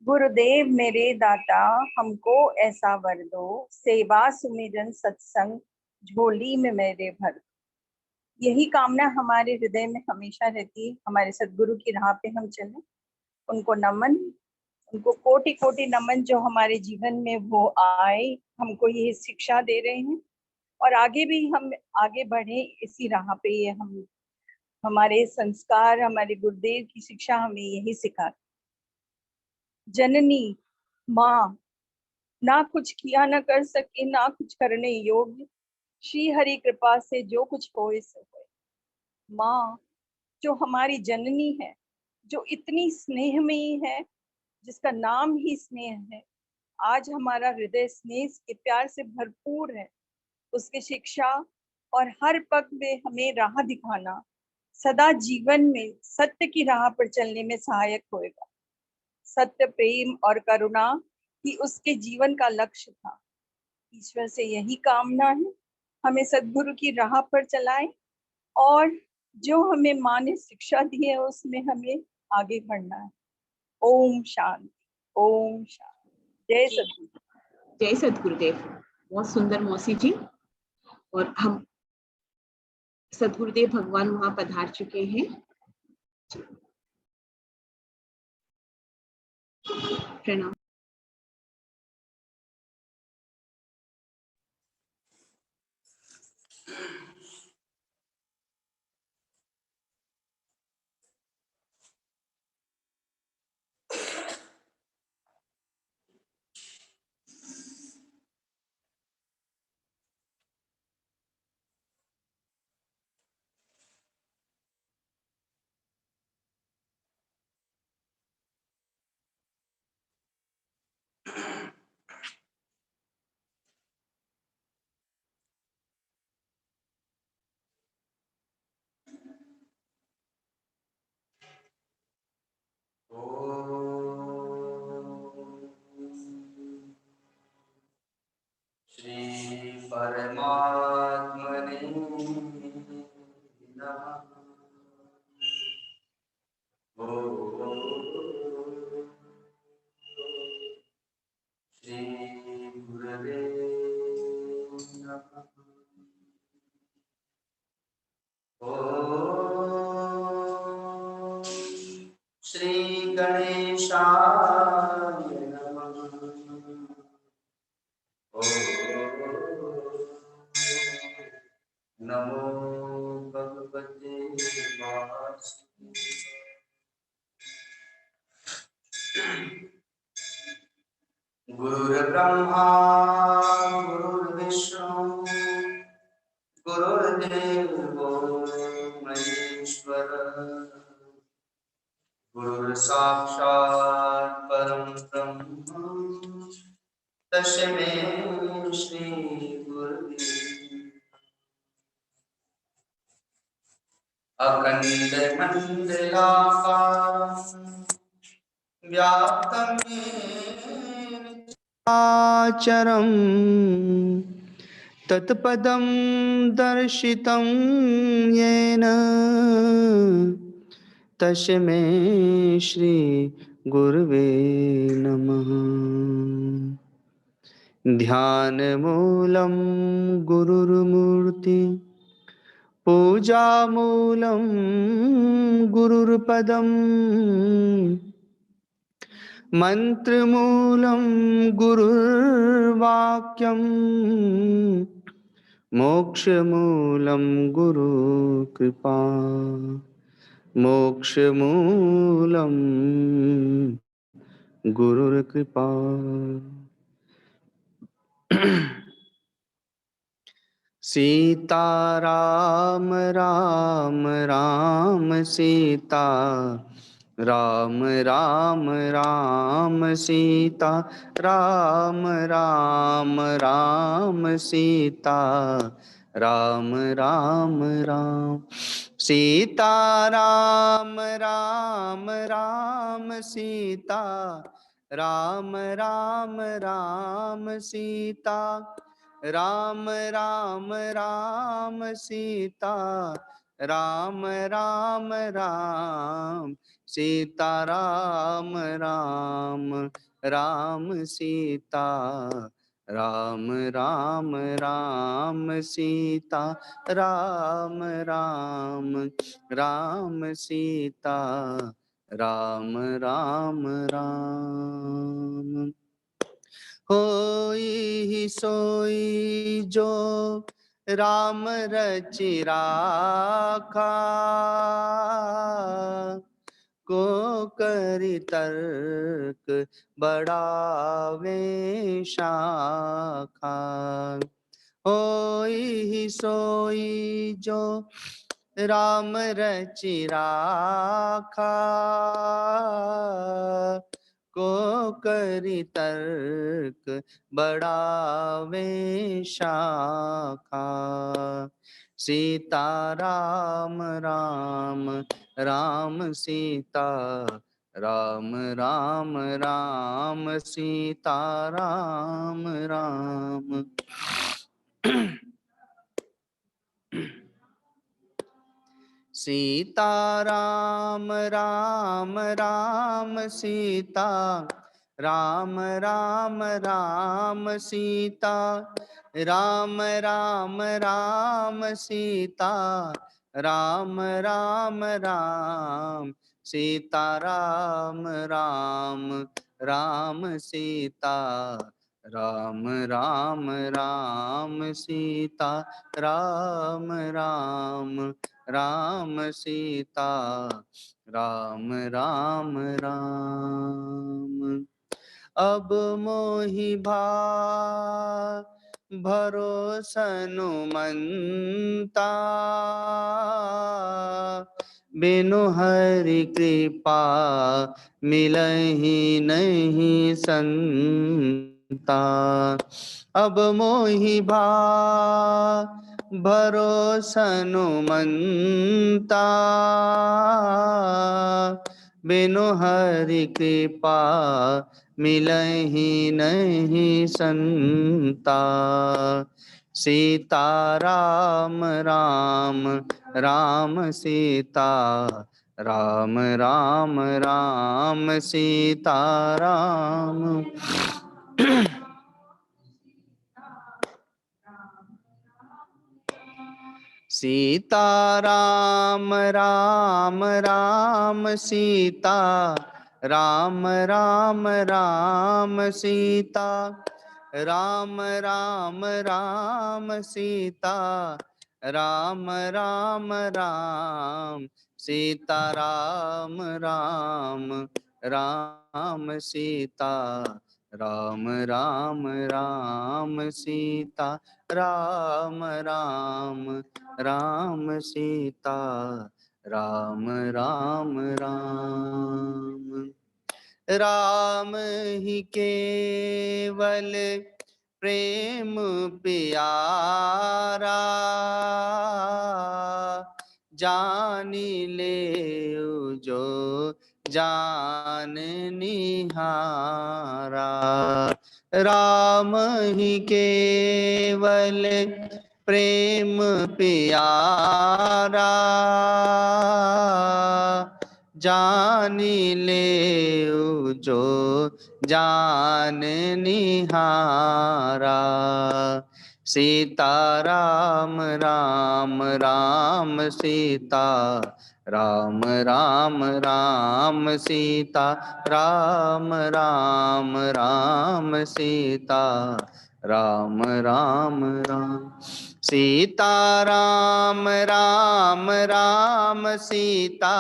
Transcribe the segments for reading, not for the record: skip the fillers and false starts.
गुरुदेव मेरे दाता हमको ऐसा वर दो, सेवा सुमिरन सत्संग झोली में मेरे भर दो। यही कामना हमारे हृदय में हमेशा रहती है। हमारे सदगुरु की राह पे हम चलें, उनको नमन, उनको कोटि कोटि नमन जो हमारे जीवन में वो आए, हमको ये शिक्षा दे रहे हैं और आगे भी हम आगे बढ़े इसी राह पे। ये हम हमारे संस्कार, हमारे गुरुदेव की शिक्षा हमें यही सिखाती। जननी माँ, ना कुछ किया न कर सके, ना कुछ करने योग्य, श्री हरि कृपा से जो कुछ होए सो होए। माँ जो हमारी जननी है, जो इतनी स्नेहमयी है, जिसका नाम ही स्नेह है। आज हमारा हृदय स्नेह के प्यार से भरपूर है। उसकी शिक्षा और हर पग में हमें राह दिखाना सदा जीवन में सत्य की राह पर चलने में सहायक होएगा। सत्य, प्रेम और करुणा ही उसके जीवन का लक्ष्य था। ईश्वर से यही कामना है, हमें सद्गुरु की राह पर चलाएं और जो हमें माँ ने शिक्षा दी है उसमें हमें आगे बढ़ना है। ओम शांति, ओम शांति। जय सद्गुरु। जय सद्गुरुदेव। बहुत सुंदर मौसी जी। और हम सद्गुरुदेव भगवान वहां पधार चुके हैं। प्रणाम। श्री परमात्मने नमः। श्री गुरवे नमः। श्री गणेशाय नमः। नमो भगवते वासुदेवाय। गुरुर्ब्रह्मा गुरुर्विष्णु गुरुर्देवो महेश्वरः। गुरुर्साक्षात् परं ब्रह्म तस्मै श्री गुरवे अखण्डमण्डलाकारं व्याप्तं येन चराचरं तत्पदं दर्शितं येन तस्मै श्री गुरवे नमः। ध्यानमूलं गुरुर्मूर्ति पूजामूलं गुरुर्पदम् मंत्रमूलं गुरुर्वाक्यं मोक्षमूलं गुरुकृपा मोक्षमूलं गुरुर्कृपा। सीताराम राम राम सीता राम राम राम सीता राम राम राम सीता राम राम राम सीता राम राम राम सीता राम राम राम सीता राम राम राम सीता राम राम राम सीता राम राम राम सीता राम राम राम सीता राम राम राम सीता राम राम राम। होई सोई जो राम रचि राखा को करि तर्क बढ़ावे शाखा। होई सोई जो राम रचि राखा को करि तर्क बढ़ावे शाखा। सीता राम राम राम सीता राम राम राम सीता राम राम। सीता राम राम राम सीता राम राम राम सीता राम राम राम सीता राम राम राम सीता राम राम राम सीता राम राम राम सीता राम राम राम सीता राम राम राम। अब मोहि भरोसनु मनता बिनु हरि कृपा मिलहि नहीं संता। अब मोहि भरोसनु मनता बिनु हरि कृपा मिलहि नहीं संता। सीता राम राम राम सीता राम राम राम सीता राम। सीता राम राम राम सीता राम राम राम सीता राम राम राम सीता राम राम राम सीता राम राम राम सीता राम राम राम सीता राम राम राम सीता राम राम राम। राम ही केवल प्रेम प्यारा जानी ले जो जान निहारा। राम ही केवल प्रेम प्यारा जानी ले जो जान निहारा। सीता राम राम राम सीता राम राम राम सीता राम राम राम सीता राम राम राम। सीता राम राम राम सीता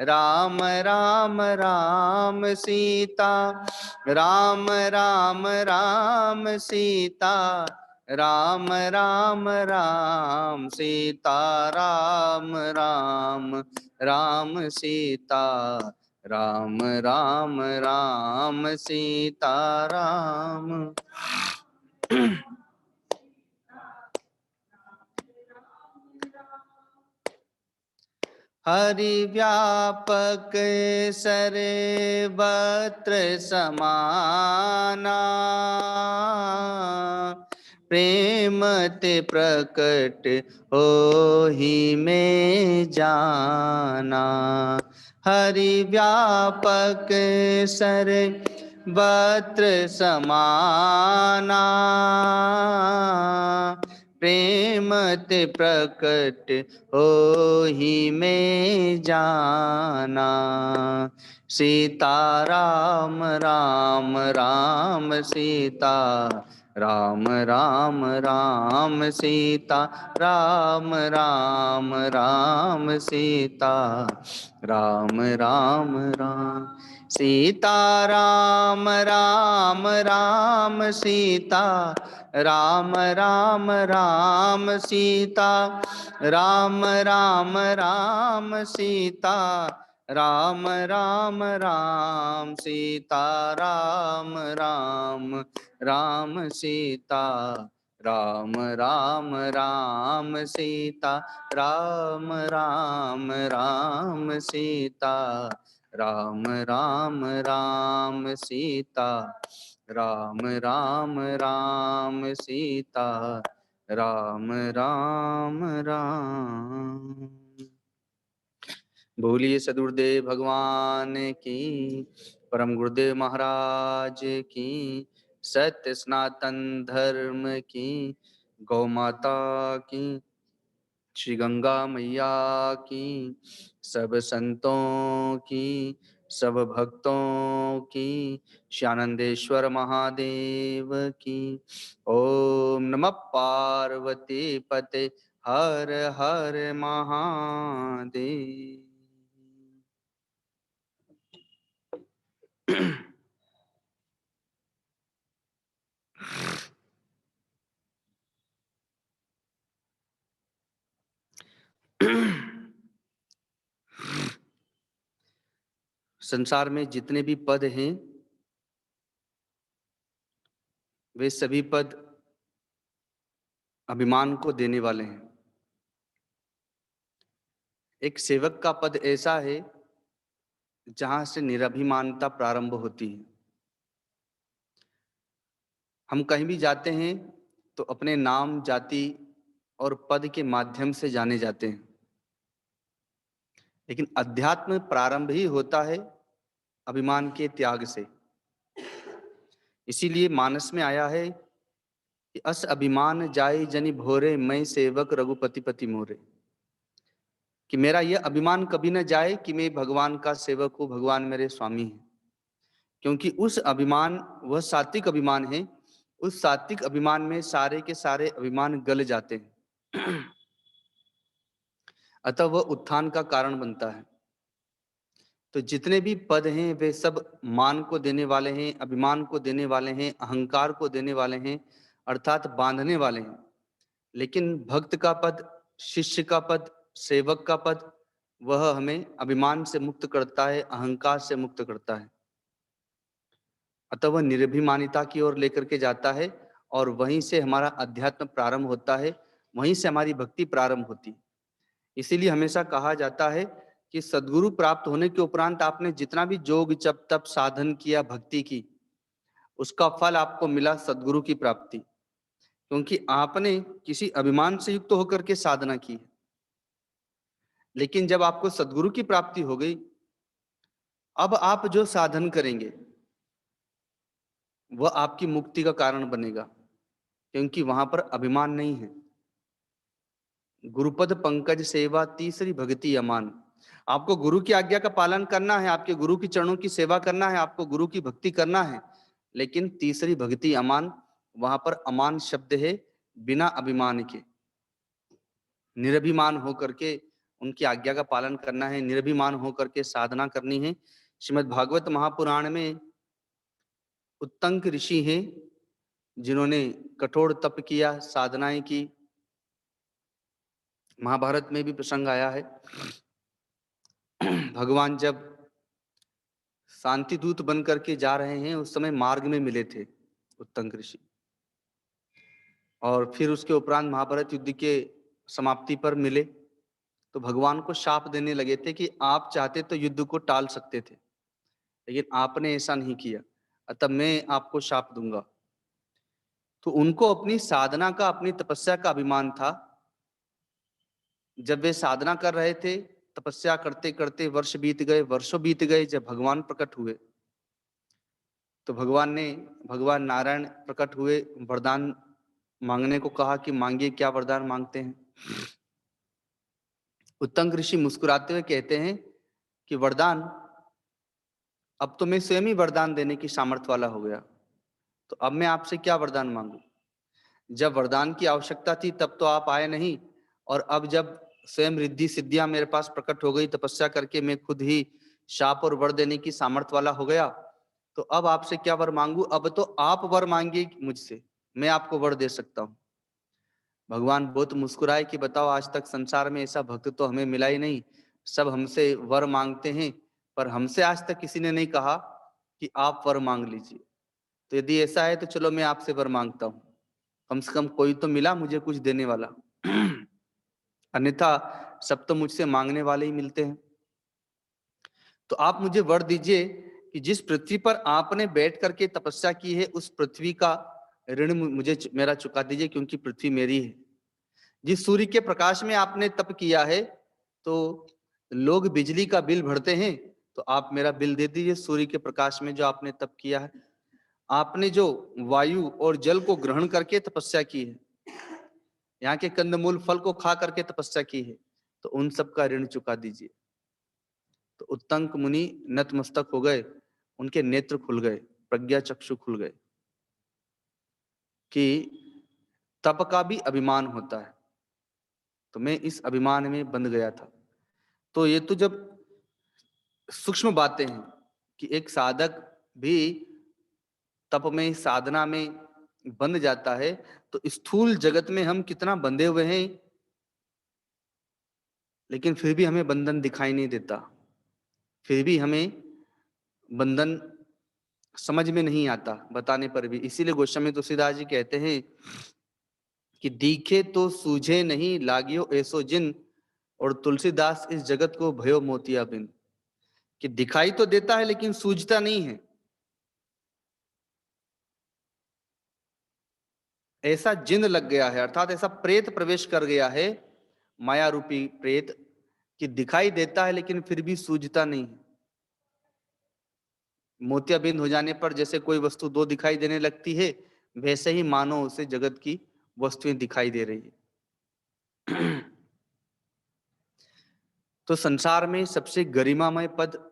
राम राम राम सीता राम राम राम सीता राम राम राम सीता राम राम राम सीता राम राम राम सीता राम। हरि व्यापक सर्वत्र समाना प्रेम ते प्रकट हो ही में जाना। हरि व्यापक सर्वत्र समाना, प्रेम ते प्रकट हो ही में जाना। सीता राम राम राम सीता राम राम राम सीता राम राम राम सीता राम राम राम सीता राम राम राम सीता राम राम राम सीता राम राम राम सीता राम राम राम सीता राम राम राम सीता राम राम राम सीता राम राम राम सीता राम राम राम सीता राम राम राम सीता राम राम राम। बोलिए सदगुरुदेव भगवान की, परम गुरुदेव महाराज की, सत्य सनातन धर्म की, गौ माता की, श्री गंगा मैया की, सब संतों की, सब भक्तों की, श्यानंदेश्वर महादेव की। ओम नमः पार्वती पते हर हर महादेव। संसार में जितने भी पद हैं वे सभी पद अभिमान को देने वाले हैं। एक सेवक का पद ऐसा है जहां से निरभिमानता प्रारंभ होती है। हम कहीं भी जाते हैं तो अपने नाम, जाति और पद के माध्यम से जाने जाते हैं, लेकिन अध्यात्म प्रारंभ ही होता है अभिमान के त्याग से। इसीलिए मानस में आया है कि अस अभिमान जाई जनि भोरे, मैं सेवक रघुपति पति मोरे। कि मेरा यह अभिमान कभी न जाए कि मैं भगवान का सेवक हूं, भगवान मेरे स्वामी हैं। क्योंकि उस अभिमान, वह सात्विक अभिमान है, उस सात्विक अभिमान में सारे के सारे अभिमान गल जाते हैं। अतः वह उत्थान का कारण बनता है। तो जितने भी पद हैं वे सब मान को देने वाले हैं, अभिमान को देने वाले हैं, अहंकार को देने वाले हैं, अर्थात बांधने वाले हैं। लेकिन भक्त का पद, शिष्य का पद, सेवक का पद, वह हमें अभिमान से मुक्त करता है, अहंकार से मुक्त करता है। अतः वह निर्भिमानिता की ओर लेकर के जाता है और वहीं से हमारा अध्यात्म प्रारंभ होता है, वहीं से हमारी भक्ति प्रारंभ होती है। इसीलिए हमेशा कहा जाता है कि सद्गुरु प्राप्त होने के उपरांत आपने जितना भी जोग जप तप साधन किया, भक्ति की, उसका फल आपको मिला सद्गुरु की प्राप्ति। क्योंकि आपने किसी अभिमान से युक्त होकर के साधना की है। लेकिन जब आपको सद्गुरु की प्राप्ति हो गई, अब आप जो साधन करेंगे वह आपकी मुक्ति का कारण बनेगा, क्योंकि वहां पर अभिमान नहीं है। गुरुपद पंकज सेवा तीसरी भक्ति अमान। आपको गुरु की आज्ञा का पालन करना है, आपके गुरु की चरणों की सेवा करना है, आपको गुरु की भक्ति करना है, लेकिन तीसरी भक्ति अमान, वहां पर अमान शब्द है बिना अभिमान के। निरभिमान होकर के उनकी आज्ञा का पालन करना है, निरभिमान होकर के साधना करनी है। श्रीमद् भागवत महापुराण में उत्तंक ऋषि हैं जिन्होंने कठोर तप किया, साधनाएं की। महाभारत में भी प्रसंग आया है। भगवान जब शांति दूत बन करके जा रहे हैं उस समय मार्ग में मिले थे उत्तंक ऋषि, और फिर उसके उपरांत महाभारत युद्ध के समाप्ति पर मिले तो भगवान को शाप देने लगे थे कि आप चाहते तो युद्ध को टाल सकते थे, लेकिन आपने ऐसा नहीं किया, अतः मैं आपको शाप दूंगा। तो उनको अपनी साधना का, अपनी तपस्या का अभिमान था। जब वे साधना कर रहे थे, तपस्या करते करते वर्ष बीत गए, वर्षों बीत गए, जब भगवान प्रकट हुए तो भगवान नारायण प्रकट हुए, वरदान मांगने को कहा कि मांगिए, क्या वरदान मांगते हैं। उत्तंग ऋषि मुस्कुराते हुए कहते हैं कि वरदान, अब तो मैं स्वयं ही वरदान देने की सामर्थ्य वाला हो गया, तो अब मैं आपसे क्या वरदान मांगू। जब वरदान की आवश्यकता थी तब तो आप आए नहीं, और अब जब स्वयं रिद्धि सिद्धियां मेरे पास प्रकट हो गई, तपस्या करके मैं खुद ही शाप और वर देने की सामर्थ्य वाला हो गया, तो अब आपसे क्या वर मांगू। अब तो आप वर मांगिए मुझसे, मैं आपको वर दे सकता हूँ। भगवान बहुत मुस्कुराए कि बताओ, आज तक संसार में ऐसा भक्त तो हमें मिला ही नहीं, सब हमसे वर मांगते हैं, पर हमसे आज तक किसी ने नहीं कहा कि आप वर मांग लीजिए। तो यदि ऐसा है तो चलो मैं आपसे वर मांगता हूँ, कम से कम कोई तो मिला मुझे कुछ देने वाला। अन्यथा सब तो मुझसे मांगने वाले ही मिलते हैं। तो आप मुझे वर दीजिए कि जिस पृथ्वी पर आपने बैठ करके तपस्या की है, उस पृथ्वी का ऋण मुझे मेरा चुका दीजिए, क्योंकि पृथ्वी मेरी है। जिस सूर्य के प्रकाश में आपने तप किया है, तो लोग बिजली का बिल भरते हैं, तो आप मेरा बिल दे दीजिए सूर्य के प्रकाश में जो आपने तप किया है। आपने जो वायु और जल को ग्रहण करके तपस्या की है, यहाँ के कंदमूल फल को खा करके तपस्या की है, तो उन सब का ऋण चुका दीजिए। तो उत्तंक मुनि नतमस्तक हो गए, उनके नेत्र खुल गए, प्रज्ञा चक्षु खुल गए कि तप का भी अभिमान होता है। तो मैं इस अभिमान में बंध गया था। तो ये तो जब सूक्ष्म बातें हैं कि एक साधक भी तप में, साधना में बंध जाता है, तो स्थूल जगत में हम कितना बंधे हुए हैं, लेकिन फिर भी हमें बंधन दिखाई नहीं देता, फिर भी हमें बंधन समझ में नहीं आता बताने पर भी। इसीलिए गोस्वामी तुलसीदास जी कहते हैं कि दिखे तो सूझे नहीं, लागियो ऐसो जिन, और तुलसीदास इस जगत को भयो मोतिया बिन। कि दिखाई तो देता है लेकिन सूझता नहीं है। ऐसा जिन लग गया है, अर्थात ऐसा प्रेत प्रवेश कर गया है, माया रूपी प्रेत, कि दिखाई देता है लेकिन फिर भी सूझता नहीं है। मोतियाबिंद हो जाने पर जैसे कोई वस्तु दो दिखाई देने लगती है, वैसे ही मानो उसे जगत की वस्तुएं दिखाई दे रही है। तो संसार में सबसे गरिमामय पद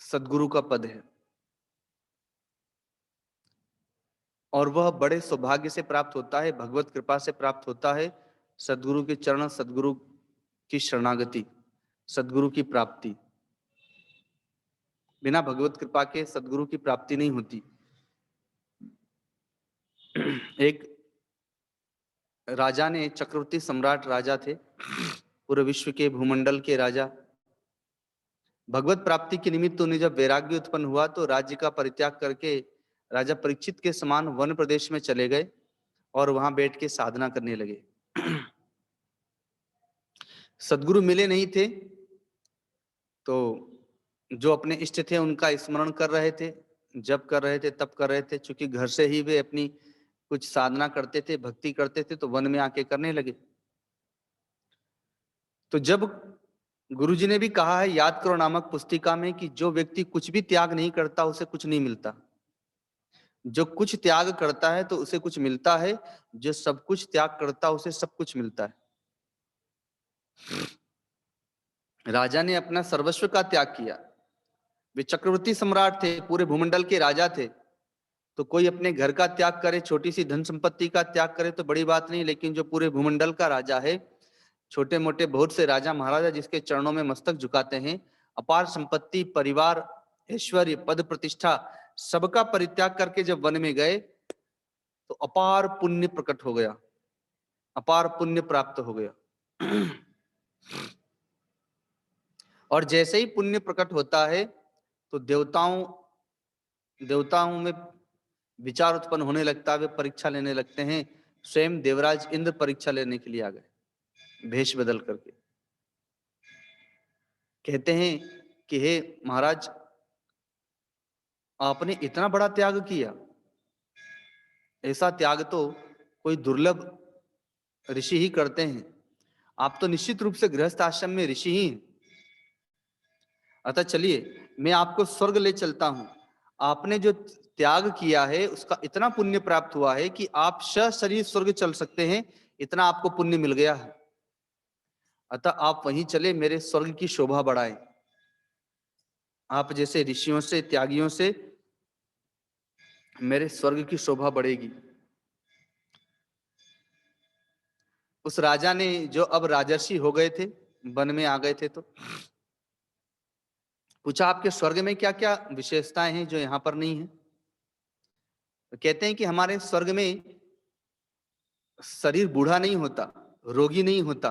सद्गुरु का पद है, और वह बड़े सौभाग्य से प्राप्त होता है, भगवत कृपा से प्राप्त होता है। सद्गुरु के चरण, सद्गुरु की शरणागति, सद्गुरु की प्राप्ति। बिना भगवत कृपा के सद्गुरु की प्राप्ति नहीं होती। एक राजा ने, चक्रवर्ती सम्राट राजा थे, पूरे विश्व के भूमंडल के राजा, भगवत प्राप्ति के निमित्त उन्हें जब वैराग्य उत्पन्न हुआ तो राज्य का परित्याग करके राजा परीक्षित के समान वन प्रदेश में चले गए और वहां बैठ के साधना करने लगे। सद्गुरु मिले नहीं थे, तो जो अपने इष्ट थे उनका स्मरण कर रहे थे, जप कर रहे थे, तप कर रहे थे। चूंकि घर से ही वे अपनी कुछ साधना करते थे, भक्ति करते थे, तो वन में आके करने लगे। तो जब गुरुजी ने भी कहा है याद करो नामक पुस्तिका में कि जो व्यक्ति कुछ भी त्याग नहीं करता उसे कुछ नहीं मिलता, जो कुछ त्याग करता है तो उसे कुछ मिलता है, जो सब कुछ त्याग करता है उसे सब कुछ मिलता है। राजा ने अपना सर्वस्व का त्याग किया, वे चक्रवर्ती सम्राट थे, पूरे भूमंडल के राजा थे। तो कोई अपने घर का त्याग करे, छोटी सी धन संपत्ति का त्याग करे तो बड़ी बात नहीं, लेकिन जो पूरे भूमंडल का राजा है, छोटे मोटे बहुत से राजा महाराजा जिसके चरणों में मस्तक झुकाते हैं, अपार संपत्ति, परिवार, ऐश्वर्य, पद प्रतिष्ठा, सबका परित्याग करके जब वन में गए तो अपार पुण्य प्रकट हो गया, अपार पुण्य प्राप्त हो गया। और जैसे ही पुण्य प्रकट होता है तो देवताओं में विचार उत्पन्न होने लगता है, वे परीक्षा लेने लगते हैं। स्वयं देवराज इंद्र परीक्षा लेने के लिए आ गए भेष बदल करके। कहते हैं कि हे महाराज, आपने इतना बड़ा त्याग किया, ऐसा त्याग तो कोई दुर्लभ ऋषि ही करते हैं। आप तो निश्चित रूप से गृहस्थ आश्रम में ऋषि ही हैं। अतः चलिए मैं आपको स्वर्ग ले चलता हूं। आपने जो त्याग किया है उसका इतना पुण्य प्राप्त हुआ है कि आप सशरीर स्वर्ग चल सकते हैं, इतना आपको पुण्य मिल गया है। अतः आप वहीं चले, मेरे स्वर्ग की शोभा बढ़ाएं। आप जैसे ऋषियों से, त्यागियों से मेरे स्वर्ग की शोभा बढ़ेगी। उस राजा ने, जो अब राजर्षि हो गए थे, वन में आ गए थे, तो पूछा आपके स्वर्ग में क्या क्या विशेषताएं हैं जो यहां पर नहीं है। तो कहते हैं कि हमारे स्वर्ग में शरीर बूढ़ा नहीं होता, रोगी नहीं होता,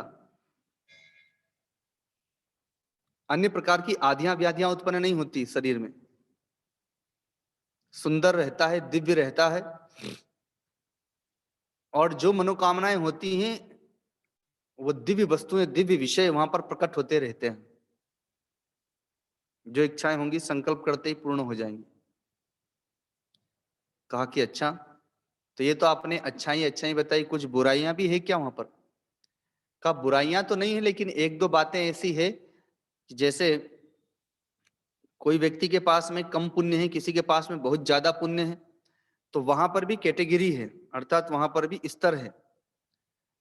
अन्य प्रकार की आधियां व्याधियां उत्पन्न नहीं होती शरीर में, सुंदर रहता है, दिव्य रहता है, और जो मनोकामनाएं होती हैं वो दिव्य वस्तुएं, दिव्य विषय वहां पर प्रकट होते रहते हैं। जो इच्छाएं होंगी संकल्प करते ही पूर्ण हो जाएंगी। कहा कि अच्छा, तो ये तो आपने अच्छाई बताई, कुछ बुराइयां भी है क्या वहां पर? कहा बुराइयां तो नहीं है, लेकिन एक दो बातें ऐसी है कि जैसे कोई व्यक्ति के पास में कम पुण्य है, किसी के पास में बहुत ज्यादा पुण्य है, तो वहां पर भी कैटेगरी है, अर्थात वहां पर भी स्तर है।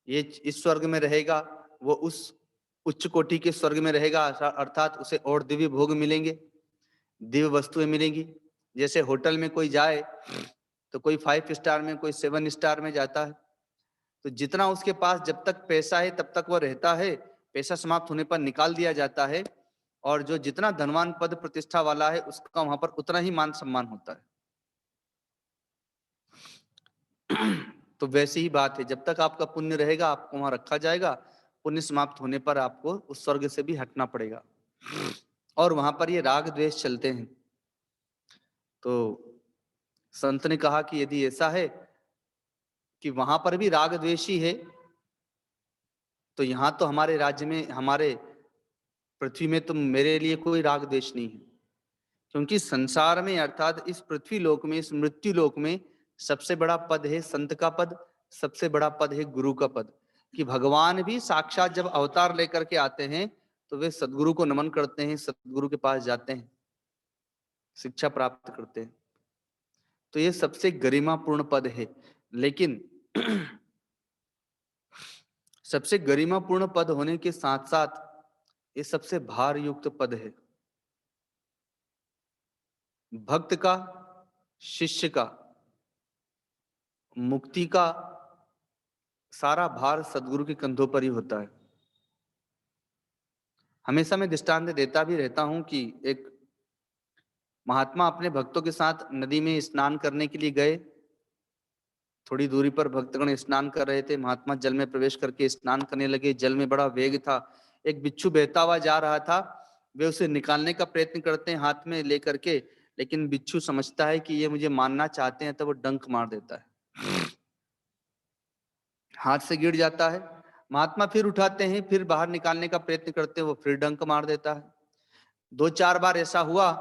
ये इस स्वर्ग में रहेगा, वो उस उच्च कोटि के स्वर्ग में रहेगा, अर्थात उसे और दिव्य भोग मिलेंगे, दिव्य वस्तुएं मिलेंगी। जैसे होटल में कोई जाए तो कोई 5 स्टार में, कोई 7 स्टार में जाता है, तो जितना उसके पास जब तक पैसा है तब तक वो रहता है, पैसा समाप्त होने पर निकाल दिया जाता है, और जो जितना धनवान पद प्रतिष्ठा वाला है उसका वहां पर उतना ही मान सम्मान होता है। तो वैसी ही बात है, जब तक आपका पुण्य रहेगा आपको वहां रखा जाएगा, पुण्य समाप्त होने पर आपको उस स्वर्ग से भी हटना पड़ेगा, और वहां पर ये राग द्वेष चलते हैं। तो संत ने कहा कि यदि ऐसा है कि वहां पर भी राग द्वेषी है, तो यहां तो हमारे राज्य में, हमारे पृथ्वी में तो मेरे लिए कोई राग द्वेष नहीं है। क्योंकि संसार में, अर्थात इस पृथ्वी लोक में, इस मृत्यु लोक में सबसे बड़ा पद है संत का पद, सबसे बड़ा पद है गुरु का पद। कि भगवान भी साक्षात जब अवतार लेकर के आते हैं तो वे सदगुरु को नमन करते हैं, सदगुरु के पास जाते हैं, शिक्षा प्राप्त करते हैं। तो ये सबसे गरिमापूर्ण पद है। लेकिन सबसे गरिमापूर्ण पद होने के साथ साथ ये सबसे भार युक्त पद है। भक्त का, शिष्य का, मुक्ति का सारा भार सदगुरु के कंधों पर ही होता है। हमेशा मैं दृष्टांत देता भी रहता हूं कि एक महात्मा अपने भक्तों के साथ नदी में स्नान करने के लिए गए। थोड़ी दूरी पर भक्तगण स्नान कर रहे थे, महात्मा जल में प्रवेश करके स्नान करने लगे। जल में बड़ा वेग था, एक बिच्छू बहता हुआ जा रहा था, वे उसे निकालने का प्रयत्न करते हैं हाथ में लेकर के, लेकिन बिच्छू समझता है कि ये मुझे मारना चाहते हैं, तो वो डंक मार देता है, हाथ से गिर जाता है। महात्मा फिर उठाते हैं, फिर बाहर निकालने का प्रयत्न करते हैं, वो फिर डंक मार देता है। 2-4 बार ऐसा हुआ।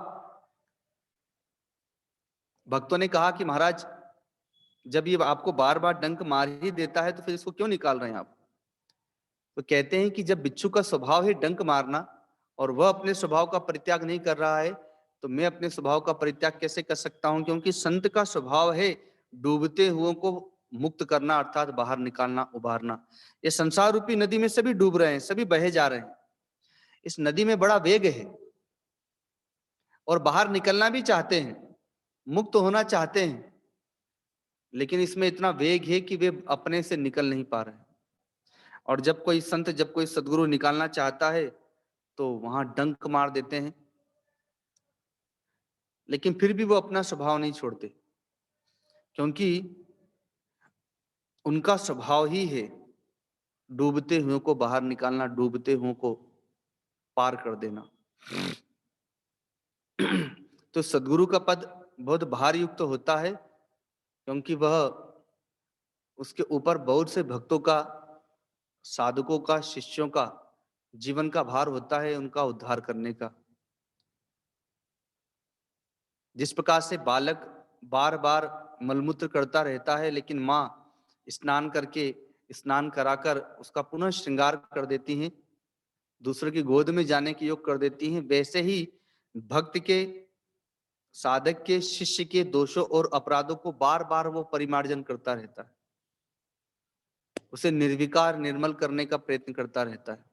भक्तों ने कहा कि महाराज, जब ये आपको बार बार डंक मार ही देता है तो फिर इसको क्यों निकाल रहे हैं आप? तो कहते हैं कि जब बिच्छू का स्वभाव है डंक मारना, और वह अपने स्वभाव का परित्याग नहीं कर रहा है, तो मैं अपने स्वभाव का परित्याग कैसे कर सकता हूं? क्योंकि संत का स्वभाव है डूबते हुओं को मुक्त करना, अर्थात बाहर निकालना, उबारना। ये संसार रूपी नदी में सभी डूब रहे हैं, सभी बहे जा रहे हैं। इस नदी में बड़ा वेग है और बाहर निकलना भी चाहते हैं, मुक्त होना चाहते हैं, लेकिन इसमें इतना वेग है कि वे अपने से निकल नहीं पा रहे हैं। और जब कोई संत, जब कोई सदगुरु निकालना चाहता है तो वहां डंक मार देते हैं, लेकिन फिर भी वो अपना स्वभाव नहीं छोड़ते, क्योंकि उनका स्वभाव ही है डूबते हुए को बाहर निकालना, डूबते हुए को पार कर देना। तो सदगुरु का पद बहुत भार युक्त तो होता है, क्योंकि वह, उसके ऊपर बहुत से भक्तों का, साधकों का, शिष्यों का जीवन का भार होता है, उनका उद्धार करने का। जिस प्रकार से बालक बार बार मलमूत्र करता रहता है, लेकिन माँ स्नान कराकर उसका पुनः श्रृंगार कर देती हैं, दूसरे की गोद में जाने के योग कर देती हैं। वैसे ही भक्त के, साधक के, शिष्य के दोषों और अपराधों को बार बार वो परिमार्जन करता रहता है, उसे निर्विकार निर्मल करने का प्रयत्न करता रहता है।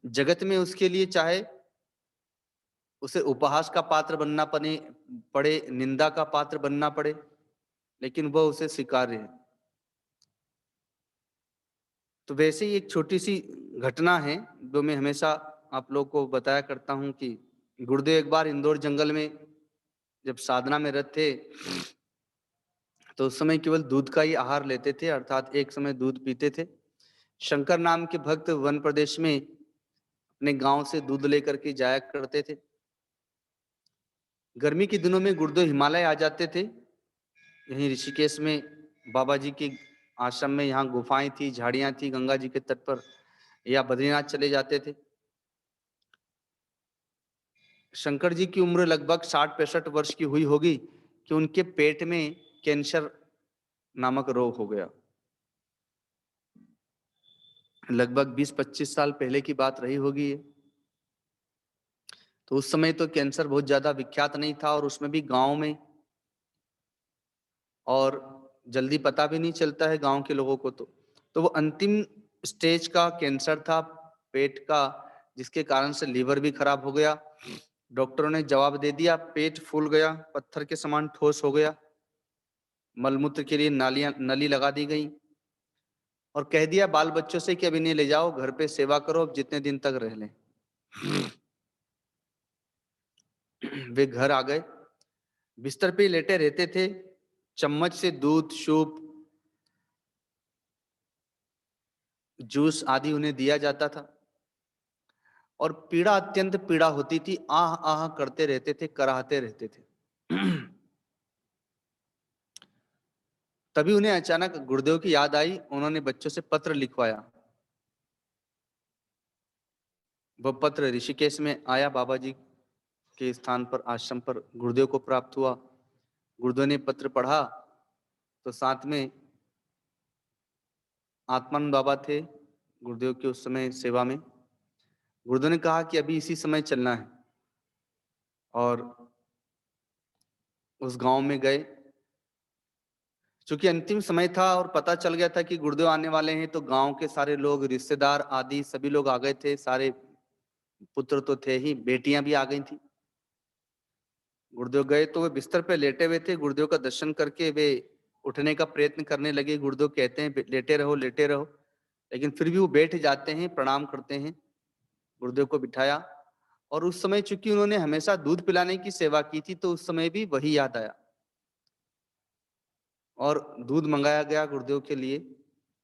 जगत में उसके लिए चाहे उसे उपहास का पात्र बनना पड़े, निंदा का पात्र बनना पड़े, लेकिन वह उसे स्वीकार्य है। तो वैसे ही एक छोटी सी घटना है जो मैं हमेशा आप लोग को बताया करता हूं कि गुरुदेव एक बार इंदौर जंगल में जब साधना में रत थे, तो उस समय केवल दूध का ही आहार लेते थे, अर्थात एक समय दूध पीते थे। शंकर नाम के भक्त वन प्रदेश में अपने गांव से दूध लेकर के जाया करते थे। गर्मी के दिनों में गुरुदेव हिमालय आ जाते थे। यहीं ऋषिकेश में बाबा जी के आश्रम में, यहाँ गुफाएं थी, झाड़ियां थी गंगा जी के तट पर, या बद्रीनाथ चले जाते थे। शंकर जी की उम्र लगभग 60-65 वर्ष की हुई होगी कि उनके पेट में कैंसर नामक रोग हो गया। लगभग 20-25 साल पहले की बात रही होगी ये। तो उस समय तो कैंसर बहुत ज्यादा विख्यात नहीं था, और उसमें भी गांव में, और जल्दी पता भी नहीं चलता है गांव के लोगों को। तो वो अंतिम स्टेज का कैंसर था पेट का, जिसके कारण से लीवर भी खराब हो गया। डॉक्टरों ने जवाब दे दिया, पेट फूल गया, पत्थर के समान ठोस हो गया। मलमूत्र के लिए नली लगा दी गई, और कह दिया बाल बच्चों से कि अब इन्हें ले जाओ घर पे, सेवा करो, अब जितने दिन तक रह लें। वे घर आ गए, बिस्तर पे लेटे रहते थे। चम्मच से दूध, सूप, जूस आदि उन्हें दिया जाता था, और पीड़ा, अत्यंत पीड़ा होती थी। आह आह करते रहते थे, कराहते रहते थे। तभी उन्हें अचानक गुरुदेव की याद आई। उन्होंने बच्चों से पत्र लिखवाया। वह पत्र ऋषिकेश में आया, बाबा जी के स्थान पर, आश्रम पर गुरुदेव को प्राप्त हुआ। गुरुदेव ने पत्र पढ़ा तो साथ में आत्मानंद बाबा थे गुरुदेव के उस समय सेवा में। गुरुदेव ने कहा कि अभी इसी समय चलना है, और उस गांव में गए। चूंकि अंतिम समय था और पता चल गया था कि गुरुदेव आने वाले हैं, तो गांव के सारे लोग, रिश्तेदार आदि सभी लोग आ गए थे। सारे पुत्र तो थे ही, बेटियां भी आ गई थी। गुरुदेव गए तो वे बिस्तर पे लेटे हुए थे। गुरुदेव का दर्शन करके वे उठने का प्रयत्न करने लगे। गुरुदेव कहते हैं लेटे रहो, लेटे रहो, लेकिन फिर भी वो बैठ जाते हैं, प्रणाम करते हैं। गुरुदेव को बिठाया, और उस समय चूंकि उन्होंने हमेशा दूध पिलाने की सेवा की थी, तो उस समय भी वही याद आया, और दूध मंगाया गया गुरुदेव के लिए।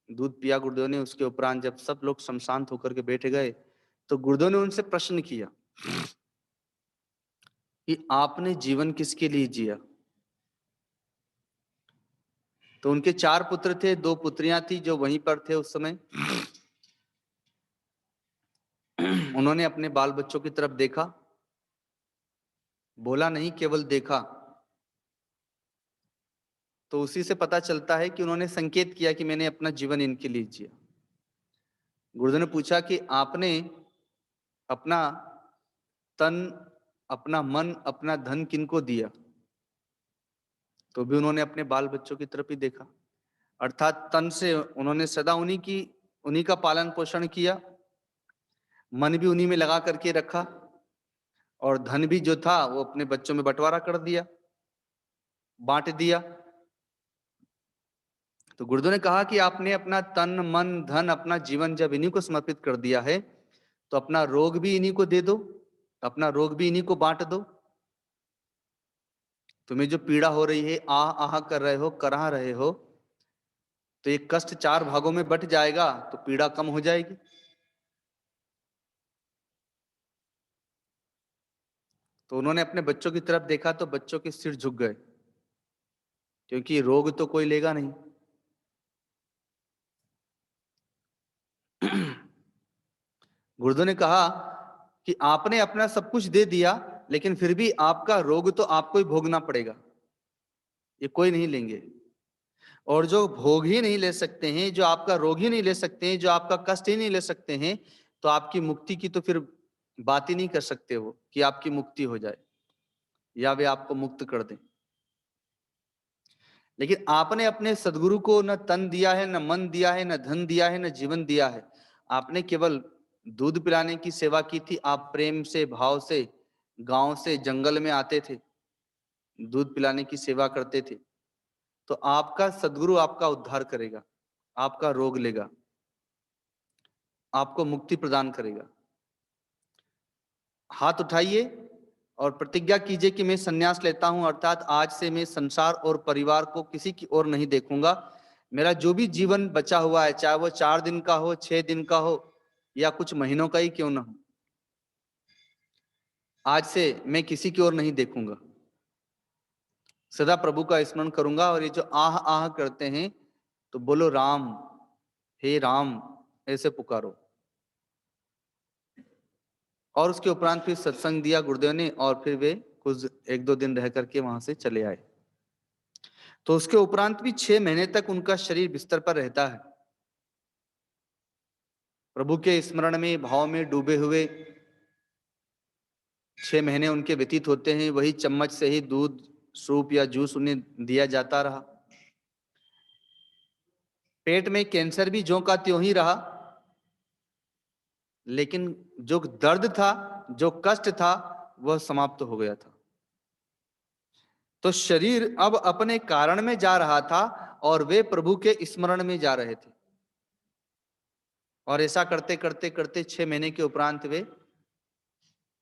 दूध पिया गुरुदेव ने। उसके उपरांत जब सब लोग शांत होकर के बैठ गए, तो गुरुदेव ने उनसे प्रश्न किया कि आपने जीवन किसके लिए जिया। तो उनके 4 पुत्र थे, 2 पुत्रियां थी जो वहीं पर थे उस समय। उन्होंने अपने बाल बच्चों की तरफ देखा, बोला नहीं, केवल देखा। तो उसी से पता चलता है कि उन्होंने संकेत किया कि मैंने अपना जीवन इनके लिए जिया। गुरुदेव ने पूछा कि आपने अपना तन, अपना मन, अपना धन किनको दिया। तो भी उन्होंने अपने बाल बच्चों की तरफ ही देखा, अर्थात तन से उन्होंने सदा उन्हीं का पालन पोषण किया, मन भी उन्हीं में लगा करके रखा, और धन भी जो था वो अपने बच्चों में बंटवारा कर दिया, बांट दिया। तो गुरुदेव ने कहा कि आपने अपना तन, मन, धन, अपना जीवन जब इन्हीं को समर्पित कर दिया है, तो अपना रोग भी इन्हीं को दे दो, अपना रोग भी इन्हीं को बांट दो। तुम्हें जो पीड़ा हो रही है, आह आह कर रहे हो, कराह रहे हो, तो ये कष्ट 4 भागों में बट जाएगा, तो पीड़ा कम हो जाएगी। तो उन्होंने अपने बच्चों की तरफ देखा तो बच्चों के सिर झुक गए, क्योंकि रोग तो कोई लेगा नहीं। गुरुदेव ने कहा कि आपने अपना सब कुछ दे दिया, लेकिन फिर भी आपका रोग तो आपको ही भोगना पड़ेगा। ये कोई नहीं लेंगे। और जो भोग ही नहीं ले सकते हैं, जो आपका रोग ही नहीं ले सकते हैं, जो आपका कष्ट ही नहीं ले सकते हैं, तो आपकी मुक्ति की तो फिर बात ही नहीं कर सकते वो कि आपकी मुक्ति हो जाए या वे आपको मुक्त कर दें। लेकिन आपने अपने सदगुरु को न तन दिया है, न मन दिया है, न धन दिया है, न जीवन दिया है। आपने केवल दूध पिलाने की सेवा की थी। आप प्रेम से, भाव से, गांव से जंगल में आते थे, दूध पिलाने की सेवा करते थे। तो आपका सदगुरु आपका उद्धार करेगा, आपका रोग लेगा, आपको मुक्ति प्रदान करेगा। हाथ उठाइए और प्रतिज्ञा कीजिए कि मैं संन्यास लेता हूं, अर्थात आज से मैं संसार और परिवार को किसी की ओर नहीं देखूंगा। मेरा जो भी जीवन बचा हुआ है, चाहे वो 4 दिन का हो, 6 दिन का हो या कुछ महीनों का ही क्यों ना हो, आज से मैं किसी की ओर नहीं देखूंगा, सदा प्रभु का स्मरण करूंगा। और ये जो आह आह करते हैं तो बोलो राम, हे राम, ऐसे पुकारो। और उसके उपरांत फिर सत्संग दिया गुरुदेव ने और फिर वे कुछ 1-2 दिन रह करके वहां से चले आए। तो उसके उपरांत भी 6 महीने तक उनका शरीर बिस्तर पर रहता है, प्रभु के स्मरण में, भाव में डूबे हुए 6 महीने उनके व्यतीत होते हैं। वही चम्मच से ही दूध, सूप या जूस उन्हें दिया जाता रहा। पेट में कैंसर भी ज्यों का त्यों ही रहा, लेकिन जो दर्द था, जो कष्ट था, वह समाप्त हो गया था। तो शरीर अब अपने कारण में जा रहा था और वे प्रभु के स्मरण में जा रहे थे। और ऐसा करते करते करते 6 महीने के उपरांत वे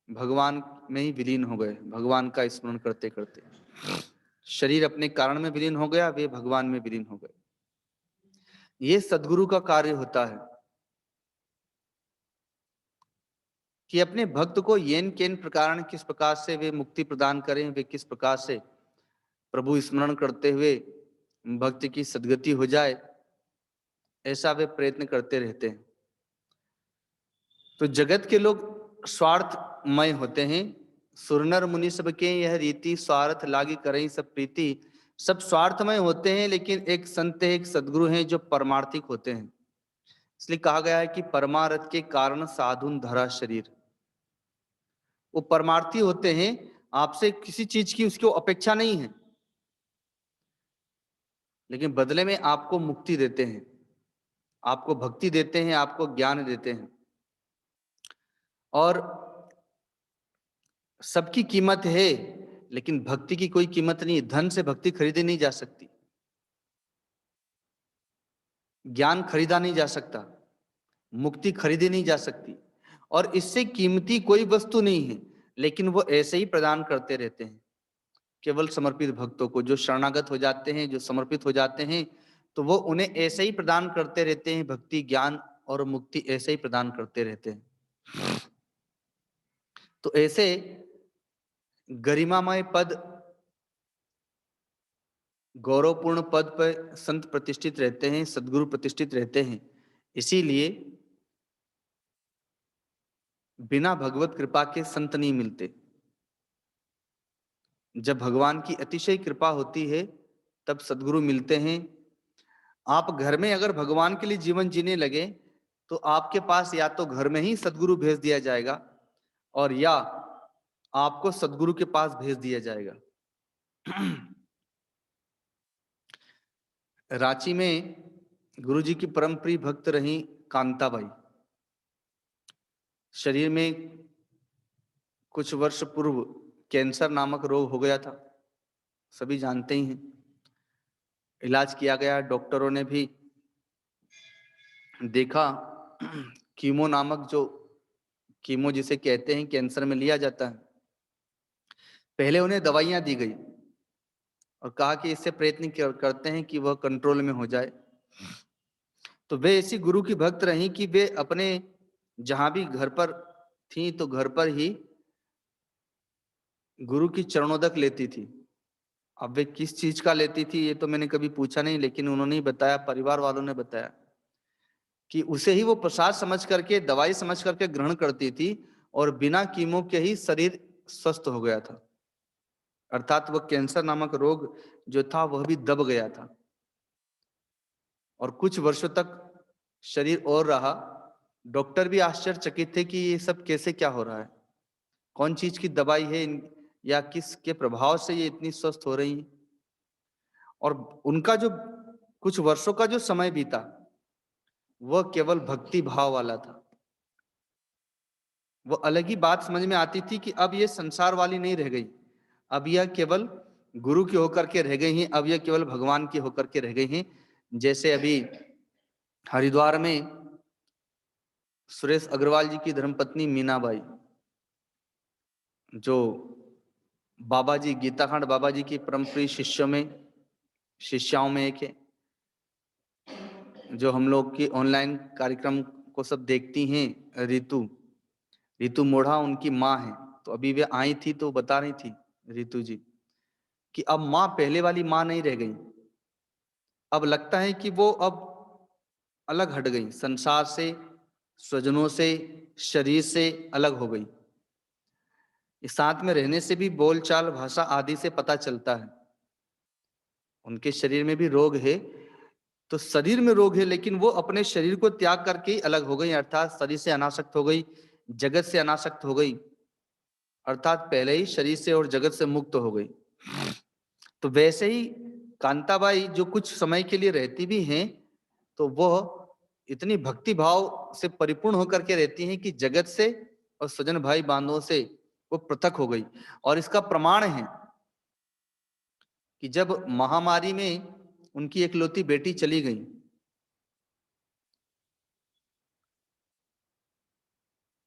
भगवान में ही विलीन हो गए। भगवान का स्मरण करते करते शरीर अपने कारण में विलीन हो गया, वे भगवान में विलीन हो गए। ये सद्गुरु का कार्य होता है कि अपने भक्त को येन केन प्रकार किस प्रकार से वे मुक्ति प्रदान करें, वे किस प्रकार से प्रभु स्मरण करते हुए भक्ति की सद्गति हो जाए, ऐसा वे प्रयत्न करते रहते हैं। तो जगत के लोग स्वार्थमय होते हैं। सुरनर मुनि सब के यह रीति, स्वार्थ लागी करें सब प्रीति। सब स्वार्थमय होते हैं, लेकिन एक संत है, एक सदगुरु हैं जो परमार्थिक होते हैं। इसलिए कहा गया है कि परमार्थ के कारण साधुन धरा शरीर। वो परमार्थी होते हैं, आपसे किसी चीज की उसकी अपेक्षा नहीं है, लेकिन बदले में आपको मुक्ति देते हैं, आपको भक्ति देते हैं, आपको ज्ञान देते हैं। और सबकी कीमत है, लेकिन भक्ति की कोई कीमत नहीं। धन से भक्ति खरीदी नहीं जा सकती, ज्ञान खरीदा नहीं जा सकता, मुक्ति खरीदी नहीं जा सकती। और इससे कीमती कोई वस्तु नहीं है, लेकिन वो ऐसे ही प्रदान करते रहते हैं केवल समर्पित भक्तों को। जो शरणागत हो जाते हैं, जो समर्पित हो जाते हैं, तो वो उन्हें ऐसे ही प्रदान करते रहते हैं। भक्ति, ज्ञान और मुक्ति ऐसे ही प्रदान करते रहते हैं। तो ऐसे गरिमामय पद, गौरवपूर्ण पद पर संत प्रतिष्ठित रहते हैं, सद्गुरु प्रतिष्ठित रहते हैं। इसीलिए बिना भगवत कृपा के संत नहीं मिलते। जब भगवान की अतिशय कृपा होती है तब सद्गुरु मिलते हैं। आप घर में अगर भगवान के लिए जीवन जीने लगे तो आपके पास या तो घर में ही सद्गुरु भेज दिया जाएगा और या आपको सद्गुरु के पास भेज दिया जाएगा। रांची में गुरुजी की परम प्रिय भक्त रही कांताबाई। शरीर में कुछ वर्ष पूर्व कैंसर नामक रोग हो गया था, सभी जानते ही हैं। इलाज किया गया, डॉक्टरों ने भी देखा, कीमो नामक, जो कीमो जिसे कहते हैं कैंसर में लिया जाता है, पहले उन्हें दवाइयां दी गई और कहा कि इससे प्रयत्न करते हैं कि वह कंट्रोल में हो जाए। तो वे ऐसी गुरु की भक्त रही कि वे अपने जहां भी घर पर थी तो घर पर ही गुरु की चरणोदक लेती थी। अब वे किस चीज का लेती थी ये तो मैंने कभी पूछा नहीं, लेकिन उन्होंने ही बताया, परिवार वालों ने बताया कि उसे ही वो प्रसाद समझ करके, दवाई समझ करके ग्रहण करती थी और बिना कीमो के ही शरीर स्वस्थ हो गया था। अर्थात वह कैंसर नामक रोग जो था वह भी दब गया था और कुछ वर्षों तक शरीर और रहा। डॉक्टर भी आश्चर्यचकित थे कि ये सब कैसे क्या हो रहा है, कौन चीज की दवाई है या किसके प्रभाव से ये इतनी स्वस्थ हो रही है। और उनका जो कुछ वर्षों का जो समय बीता वह केवल भक्ति भाव वाला था। वो अलग ही बात समझ में आती थी कि अब ये संसार वाली नहीं रह गई, अब यह केवल गुरु की होकर के रह गई हैं, अब यह केवल भगवान की होकर के रह गई हैं। जैसे अभी हरिद्वार में सुरेश अग्रवाल जी की धर्मपत्नी मीनाबाई, जो बाबा जी गीताकांड बाबा जी की परम प्रिय शिष्याओं में एक है, जो हम लोग की ऑनलाइन कार्यक्रम को सब देखती हैं। रितु मोढ़ा उनकी माँ है। तो अभी वे आई थी तो बता रही थी रितु जी कि अब माँ पहले वाली माँ नहीं रह गई, अब लगता है कि वो अब अलग हट गई, संसार से, स्वजनों से, शरीर से अलग हो गई। इस साथ में रहने से भी बोलचाल भाषा आदि से पता चलता है। उनके शरीर में भी रोग है, तो शरीर में रोग है लेकिन वो अपने शरीर को त्याग करके ही अलग हो गई, अर्थात शरीर से अनासक्त हो गई, जगत से अनासक्त हो गई, अर्थात पहले ही शरीर से और जगत से मुक्त हो गई। तो वैसे ही कांताबाई जो कुछ समय के लिए रहती भी हैं तो वह इतनी भक्ति भाव से परिपूर्ण होकर के रहती हैं कि जगत से और स्वजन भाई बांधवों से वो पृथक हो गई। और इसका प्रमाण है कि जब महामारी में उनकी एकलौती बेटी चली गई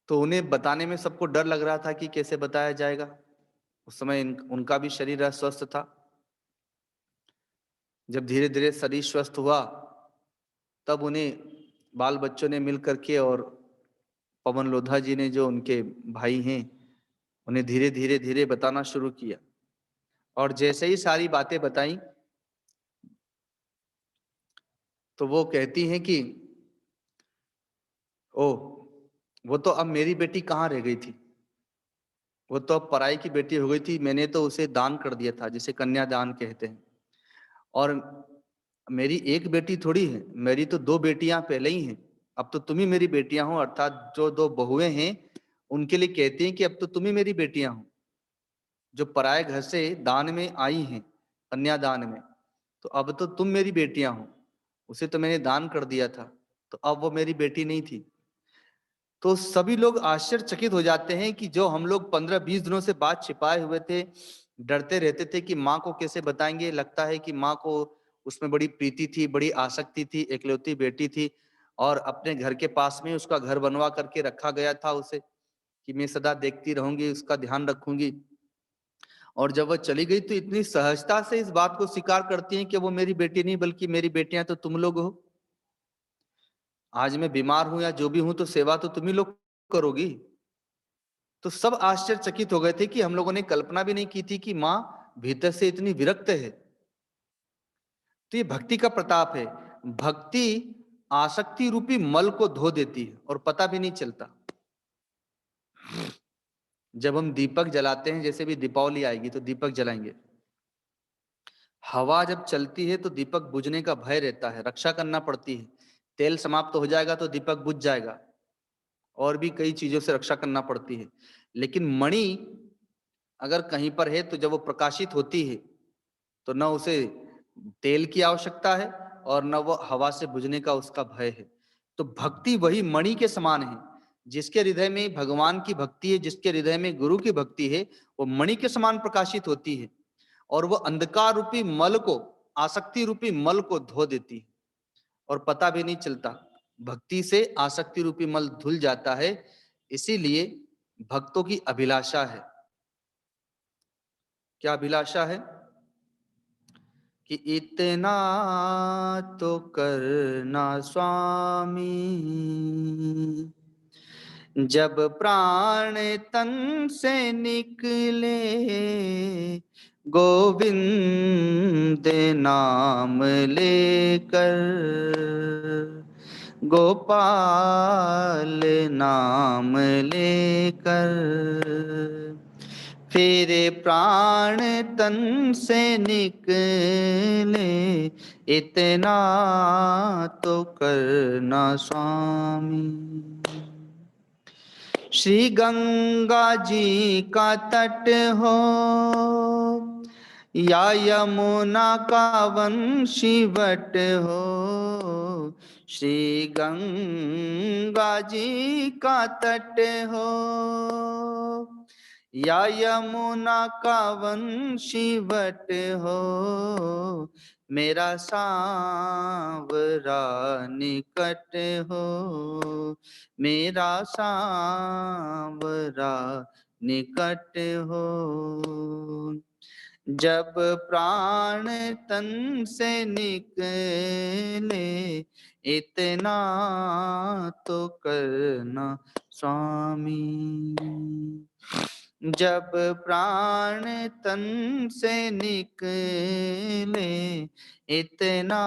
तो उन्हें बताने में सबको डर लग रहा था कि कैसे बताया जाएगा। उस समय उनका भी शरीर अस्वस्थ था। जब धीरे धीरे शरीर स्वस्थ हुआ तब उन्हें बाल बच्चों ने मिल करके और पवन लोधा जी ने जो उनके भाई हैं उन्हें धीरे धीरे धीरे बताना शुरू किया। और जैसे ही सारी बातें बताई तो वो कहती हैं कि ओ, वो तो अब मेरी बेटी कहाँ रह गई थी, वो तो अब पराई की बेटी हो गई थी, मैंने तो उसे दान कर दिया था, जिसे कन्यादान कहते हैं। और मेरी एक बेटी थोड़ी है, मेरी तो दो बेटियां पहले ही हैं, अब तो तुम ही मेरी बेटियां हो। अर्थात जो दो बहुएं हैं उनके लिए कहते हैं कि अब तो तुम ही मेरी बेटियां हो। जो पराये घर से दान में आई हैं, कन्यादान में, तो अब तो तुम मेरी बेटियां हो, उसे तो मैंने दान कर दिया था, तो अब वो मेरी बेटी नहीं थी। तो सभी लोग आश्चर्यचकित हो जाते हैं कि जो हम लोग 15-20 दिनों से बात छिपाए हुए थे, डरते रहते थे कि माँ को कैसे बताएंगे, लगता है कि माँ को उसमें बड़ी प्रीति थी, बड़ी आसक्ति थी, एकलौती बेटी थी और अपने घर के पास में उसका घर बनवा करके रखा गया था उसे कि मैं सदा देखती रहूंगी, उसका ध्यान रखूंगी। और जब वह चली गई तो इतनी सहजता से इस बात को स्वीकार करती हैं कि वो मेरी बेटी नहीं बल्कि मेरी बेटियां तो तुम लोग हो। आज मैं बीमार हूं या जो भी हूं तो सेवा तो तुम ही लोग करोगी। तो सब आश्चर्यचकित हो गए थे कि हम लोगों ने कल्पना भी नहीं की थी कि माँ भीतर से इतनी विरक्त है। तो ये भक्ति का प्रताप है। भक्ति आसक्ति रूपी मल को धो देती है और पता भी नहीं चलता। जब हम दीपक जलाते हैं, जैसे भी दीपावली आएगी तो दीपक जलाएंगे, हवा जब चलती है तो दीपक बुझने का भय रहता है, रक्षा करना पड़ती है। तेल समाप्त हो जाएगा तो दीपक बुझ जाएगा, और भी कई चीजों से रक्षा करना पड़ती है। लेकिन मणि अगर कहीं पर है तो जब वो प्रकाशित होती है तो न उसे तेल की आवश्यकता है और न वो हवा से बुझने का उसका भय है। तो भक्ति वही मणि के समान है। जिसके हृदय में भगवान की भक्ति है, जिसके हृदय में गुरु की भक्ति है, वो मणि के समान प्रकाशित होती है और वो अंधकार रूपी मल को, आसक्ति रूपी मल को धो देती है और पता भी नहीं चलता। भक्ति से आसक्ति रूपी मल धुल जाता है। इसीलिए भक्तों की अभिलाषा है। क्या अभिलाषा है? कि इतना तो करना स्वामी, जब प्राण तन से निकले, गोविंद नाम लेकर, गोपाल नाम लेकर, फिर प्राण तन से निकले, इतना तो करना स्वामी। श्री गंगा जी का तट हो या यमुना का वंशीवट हो, श्री गंगा जी का तट हो या यमुना का वंशीवट हो, मेरा सांवरा निकट हो, मेरा सांवरा निकट हो। जब प्राण तन से निकले, इतना तो करना स्वामी। जब प्राण तन से निकले, इतना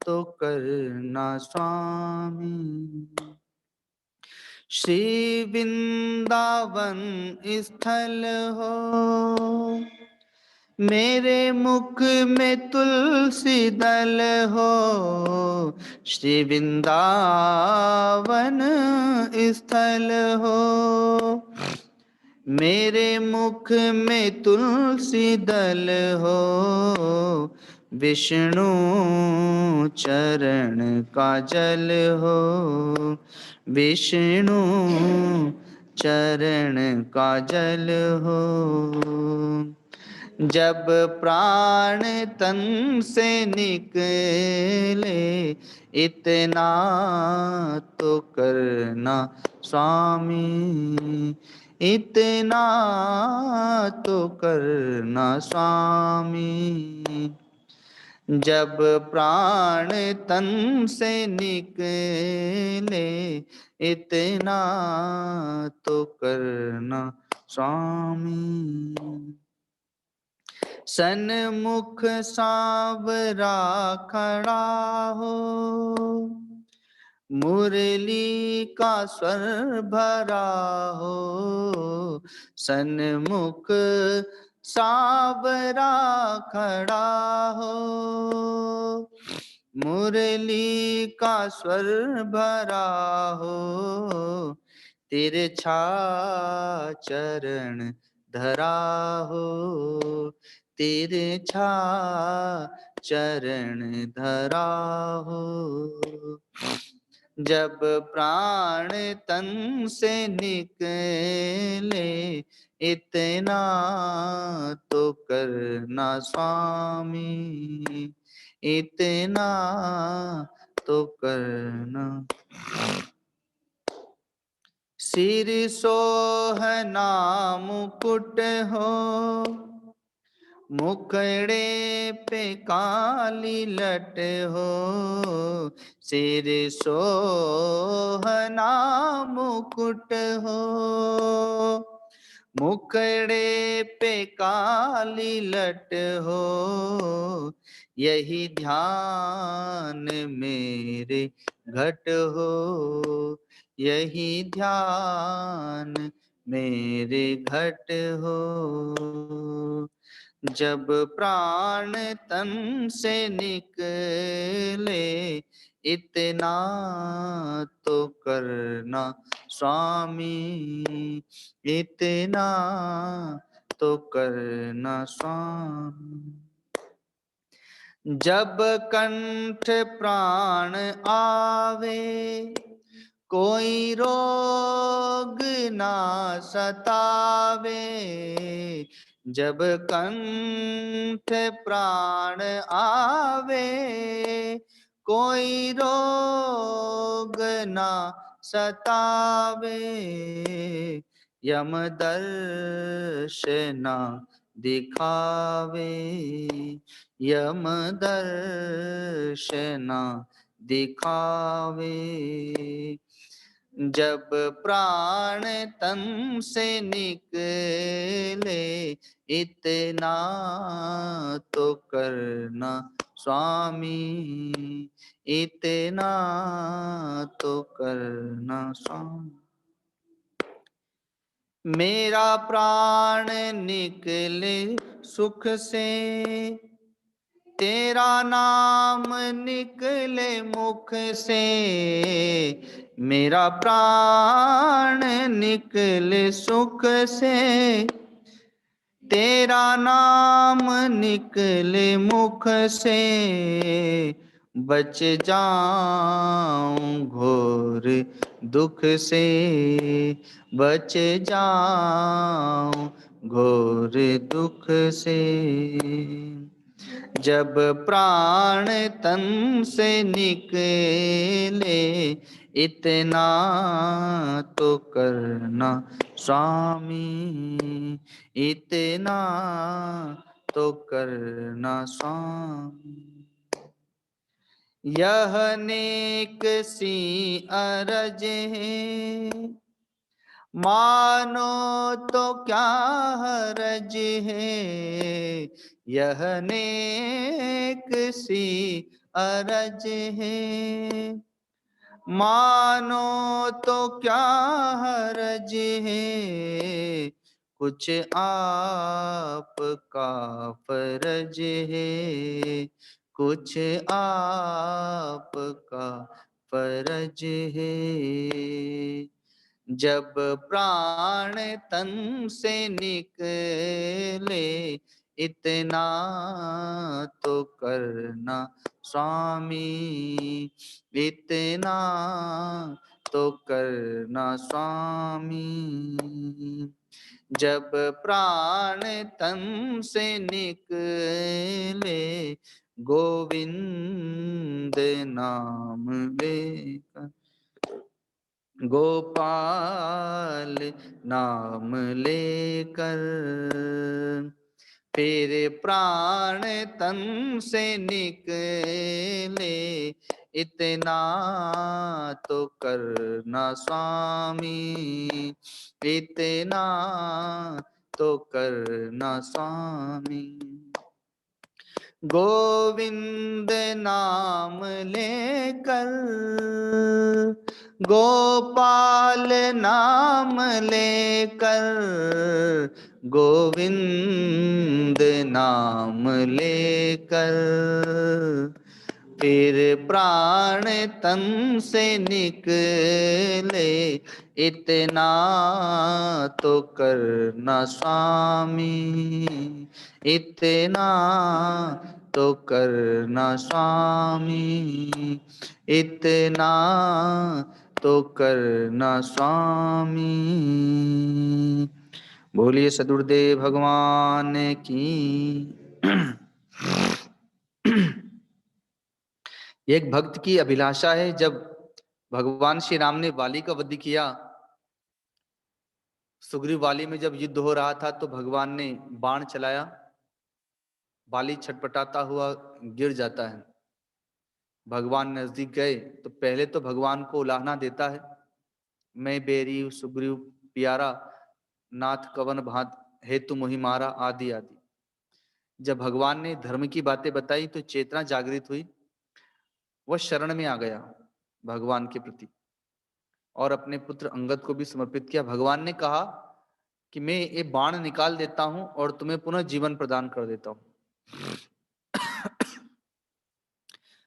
तो करना स्वामी। श्री वृंदावन स्थल हो, मेरे मुख में तुलसी दल हो, श्री वृंदावन स्थल हो, मेरे मुख में तुलसी दल हो, विष्णु चरण का जल हो, विष्णु चरण का जल हो। जब प्राण तन से निकले, इतना तो करना स्वामी, इतना तो करना स्वामी। जब प्राण तन से निकले, इतना तो करना स्वामी। सन्मुख सांवरा खड़ा हो, मुरली का स्वर भरा हो, सन्मुख सांवरा खड़ा हो, मुरली का स्वर भरा हो, तिरछा चरण धरा हो, तिरछा चरण धरा हो। जब प्राण तन से निकले, इतना तो करना स्वामी, इतना तो करना। सिर सोहना मुकुट हो, मुखड़े पे काली लट हो, सिर सोहना मुकुट हो, मुखड़े पे काली लट हो, यही ध्यान मेरे घट हो, यही ध्यान मेरे घट हो। जब प्राण तन से निकले, इतना तो करना स्वामी, इतना तो करना स्वामी। जब कंठ प्राण आवे, कोई रोग ना सतावे, जब कंठ प्राण आवे, कोई रोग ना सतावे, यमदर्शना दिखावे, यमदर्शना दिखावे। जब प्राण तन से निकले, इतना तो करना स्वामी, इतना तो करना स्वामी। मेरा प्राण निकले सुख से, तेरा नाम निकले मुख से। मेरा प्राण निकले सुख से, तेरा नाम निकले मुख से। बच जाऊं घोर दुख से, बच जाऊं घोर दुख से। जब प्राण तन से निकले, इतना तो करना स्वामी, इतना तो करना स्वामी। यह नेक सी अरज है, मानो तो क्या हरज है। यह नेक सी अरज है, मानो तो क्या हरज है। कुछ आपका फर्ज है, कुछ आपका फर्ज है। जब प्राण तन से निकले, इतना तो करना स्वामी, इतना तो करना स्वामी। जब प्राण तन से निकले, गोविंद नाम लेकर, गोपाल नाम लेकर। फिर प्राण तन से निकले, इतना तो करना स्वामी, इतना तो करना स्वामी। गोविंद नाम लेकर, गोपाल नाम लेकर, गोविंद नाम लेकर। फिर प्राण तन से निकले, इतना तो करना स्वामी, इतना तो करना स्वामी, इतना तो करना स्वामी। बोलिए सदगुरुदेव भगवान की। एक भक्त की अभिलाषा है, जब भगवान श्री राम ने वाली का वध किया, सुग्रीव वाली में जब युद्ध हो रहा था, तो भगवान ने बाण चलाया, वाली छटपटाता हुआ गिर जाता है। भगवान नजदीक गए तो पहले तो भगवान को उलाहना देता है, मैं बेरी सुग्रीव प्यारा, नाथ कवन भात हेतु मोहि मारा, आदि आदि। जब भगवान ने धर्म की बातें बताई तो चेतना जागृत हुई, वह शरण में आ गया भगवान के प्रति, और अपने पुत्र अंगद को भी समर्पित किया। भगवान ने कहा कि मैं ये बाण निकाल देता हूं और तुम्हें पुनः जीवन प्रदान कर देता हूं।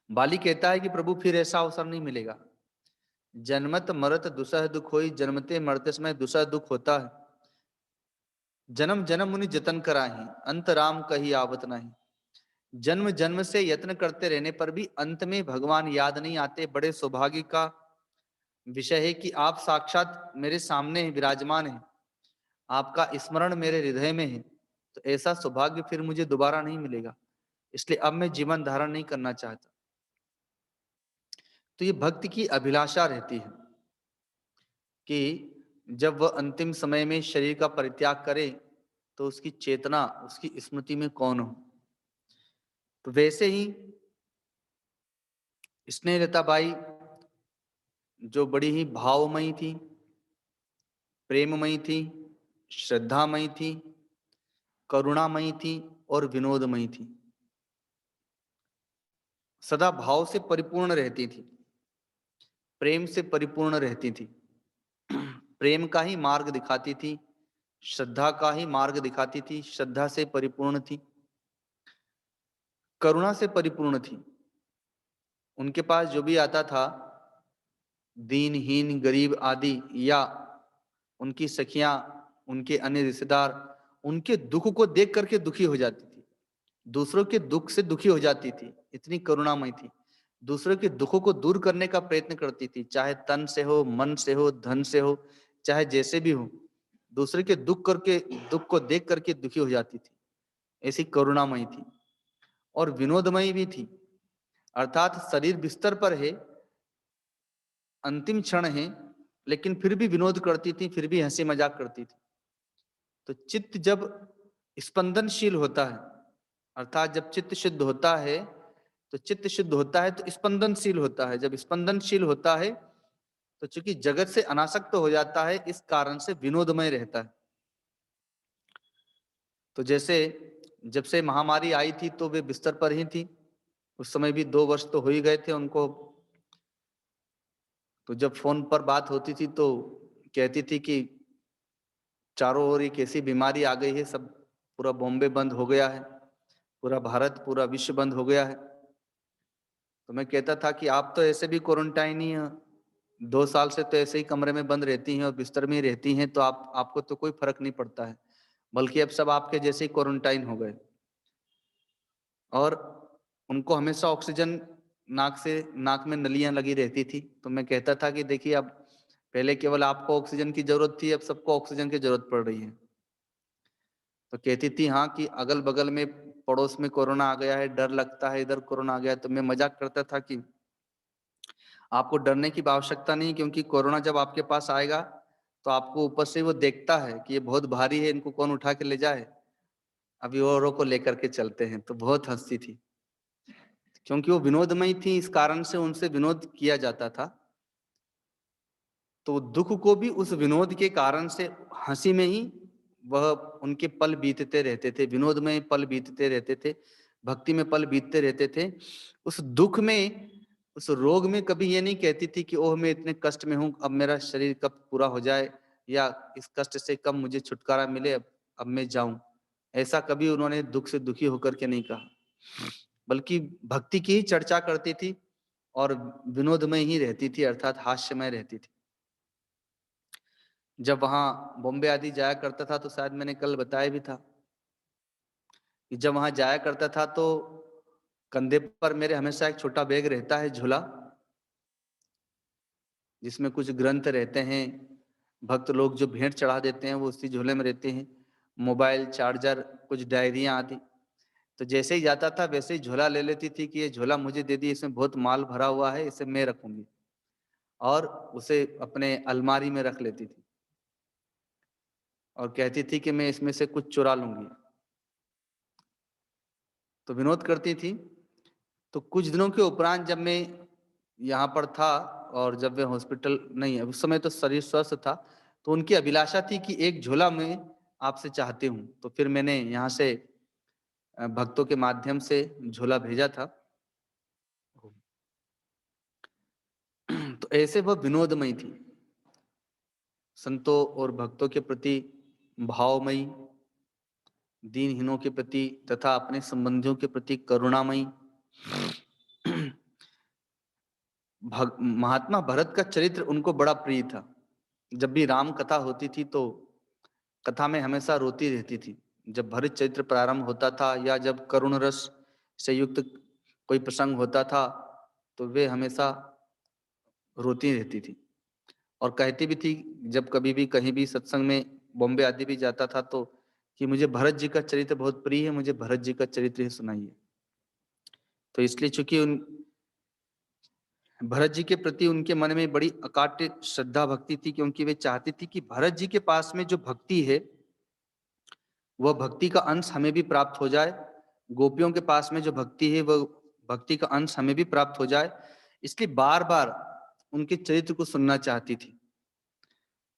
बाली कहता है कि प्रभु फिर ऐसा अवसर नहीं मिलेगा। जन्मत मरत दुसह दुख होई, जन्मते मरते समय दुसह दुख होता है। जन्म जन्म मुनि जतन कराही, अंत राम कही आवत नहीं। जन्म जन्म से यत्न करते रहने पर भी अंत में भगवान याद नहीं आते। बड़े सौभाग्य का विषय है कि आप साक्षात मेरे सामने विराजमान हैं, आपका स्मरण मेरे हृदय में है। तो ऐसा सौभाग्य फिर मुझे दोबारा नहीं मिलेगा, इसलिए अब मैं जीवन धारण नहीं करना चाहता। तो ये भक्ति की अभिलाषा रहती है कि जब वह अंतिम समय में शरीर का परित्याग करे तो उसकी चेतना, उसकी स्मृति में कौन हो। तो वैसे ही स्नेहलता बाई, जो बड़ी ही भावमयी थी, प्रेममयी थी, श्रद्धामयी थी, करुणामयी थी और विनोदमयी थी, सदा भाव से परिपूर्ण रहती थी, प्रेम से परिपूर्ण रहती थी, प्रेम का ही मार्ग दिखाती थी, श्रद्धा का ही मार्ग दिखाती थी, श्रद्धा से परिपूर्ण थी, करुणा से परिपूर्ण थी। उनके पास जो भी आता था, दीनहीन, गरीब आदि, या उनकी सखियां, उनके अन्य रिश्तेदार, उनके दुख को देख करके दुखी हो जाती थी, दूसरों के दुख से दुखी हो जाती थी, इतनी करुणामय थी। दूसरों के दुखों को दूर करने का प्रयत्न करती थी, चाहे तन से हो, मन से हो, धन से हो, चाहे जैसे भी हो। दूसरे के दुख को देख करके दुखी हो जाती थी, ऐसी करुणामयी थी। और विनोदमयी भी थी, अर्थात शरीर बिस्तर पर है, अंतिम क्षण है, लेकिन फिर भी विनोद करती थी, फिर भी हंसी मजाक करती थी। तो चित्त जब स्पंदनशील होता है, अर्थात जब चित्त शुद्ध होता है, तो चित्त शुद्ध होता है तो स्पंदनशील होता है। जब स्पंदनशील होता है तो चूंकि जगत से अनासक्त हो जाता है, इस कारण से विनोदमय रहता है। तो जैसे जब से महामारी आई थी तो वे बिस्तर पर ही थी, उस समय भी 2 वर्ष तो हो ही गए थे उनको। तो जब फोन पर बात होती थी तो कहती थी कि चारों ओर एक ऐसी बीमारी आ गई है, सब पूरा बॉम्बे बंद हो गया है, पूरा भारत, पूरा विश्व बंद हो गया है। तो मैं कहता था कि आप तो ऐसे भी क्वारंटाइन ही हैं, 2 साल से तो ऐसे ही कमरे में बंद रहती हैं और बिस्तर में ही रहती हैं, तो आपको तो कोई फर्क नहीं पड़ता है, बल्कि अब सब आपके जैसे ही क्वारंटाइन हो गए। और उनको हमेशा ऑक्सीजन नाक में नलियां लगी रहती थी। तो मैं कहता था कि देखिए, अब पहले केवल आपको ऑक्सीजन की जरूरत थी, अब सबको ऑक्सीजन की जरूरत पड़ रही है। तो कहती थी हाँ कि अगल बगल में पड़ोस में कोरोना आ गया है, डर लगता है, इधर कोरोना आ गया है। तो मैं मजाक करता था कि आपको डरने की आवश्यकता नहीं, क्योंकि कोरोना जब आपके पास आएगा तो आपको ऊपर से वो देखता है कि ये बहुत भारी है, इनको कौन उठा के ले जाए, अभी औरों को लेकर के चलते हैं। तो बहुत हंसती थी, क्योंकि वो विनोदमयी थी, इस कारण से उनसे विनोद किया जाता था। तो दुख को भी उस विनोद के कारण से हंसी में ही वह उनके पल बीतते रहते थे, विनोद में पल बीतते रहते थे, भक्ति में पल बीतते रहते थे। उस दुख में, उस रोग में कभी ये नहीं कहती थी कि ओह मैं इतने कष्ट में हूं, अब मेरा शरीर कब पूरा हो जाए, या इस कष्ट से कब मुझे छुटकारा मिले, अब मैं जाऊं। ऐसा कभी उन्होंने दुख से दुखी होकर के नहीं कहा, बल्कि भक्ति की ही चर्चा करती थी और विनोदमय ही रहती थी, अर्थात हास्यमय रहती थी। जब वहाँ बॉम्बे आदि जाया करता था, तो शायद मैंने कल बताया भी था कि जब वहाँ जाया करता था तो कंधे पर मेरे हमेशा एक छोटा बैग रहता है, झोला, जिसमें कुछ ग्रंथ रहते हैं, भक्त लोग जो भेंट चढ़ा देते हैं वो उसी झोले में रहते हैं, मोबाइल, चार्जर, कुछ डायरियां आदि। तो जैसे ही जाता था वैसे ही झोला ले लेती थी कि ये झोला मुझे दे दी, इसमें बहुत माल भरा हुआ है, इसे मैं रखूंगी, और उसे अपने अलमारी में रख लेती थी और कहती थी कि मैं इसमें से कुछ चुरा लूंगी। तो विनोद करती थी। तो कुछ दिनों के उपरांत जब मैं यहाँ पर था और जब वे हॉस्पिटल नहीं है, उस समय तो शरीर स्वस्थ था, तो उनकी अभिलाषा थी कि एक झोला मैं आपसे चाहती हूँ। तो फिर मैंने यहाँ से भक्तों के माध्यम से झोला भेजा था। तो ऐसे वह विनोदमयी थी, संतों और भक्तों के प्रति भावमयी, दीनहीनों के प्रति तथा अपने संबंधियों के प्रति करुणामयी। महात्मा भरत का चरित्र उनको बड़ा प्रिय था। जब भी राम कथा होती थी तो कथा में हमेशा रोती रहती थी। जब भरत चरित्र प्रारंभ होता था या जब करुण रस से युक्त कोई प्रसंग होता था तो वे हमेशा रोती रहती थी और कहती भी थी, जब कभी भी कहीं भी सत्संग में बॉम्बे आदि भी जाता था तो, कि मुझे भरत जी का चरित्र बहुत प्रिय है, मुझे भरत जी का चरित्र ही सुनाइए। तो इसलिए चूंकि उन भरत जी के प्रति उनके मन में बड़ी अकाट्य श्रद्धा भक्ति थी, क्योंकि वे चाहती थी कि भरत जी के पास में जो भक्ति है वह भक्ति का अंश हमें भी प्राप्त हो जाए, गोपियों के पास में जो भक्ति है वह भक्ति का अंश हमें भी प्राप्त हो जाए। इसलिए बार बार उनके चरित्र को सुनना चाहती थी।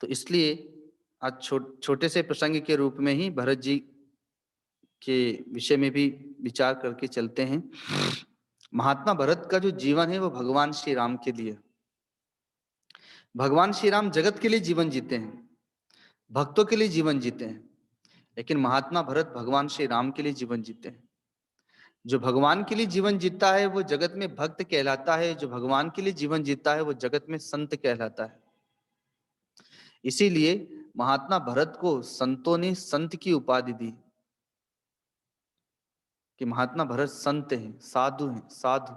तो इसलिए आज छोटे से प्रसंग के रूप में ही भरत जी के विषय में भी विचार करके चलते हैं। महात्मा भरत का जो जीवन है वो भगवान श्री राम के लिए, भगवान श्री राम जगत के लिए जीवन जीते हैं। भक्तों के लिए जीवन जीते हैं, लेकिन महात्मा भरत भगवान श्री राम के लिए जीवन जीते हैं। जो भगवान के लिए जीवन जीता है वो जगत में भक्त कहलाता है, जो भगवान के लिए जीवन जीता है वो जगत में संत कहलाता है। इसीलिए महात्मा भरत को संतों ने संत की उपाधि दी कि महात्मा भरत संत हैं, साधु हैं, साधु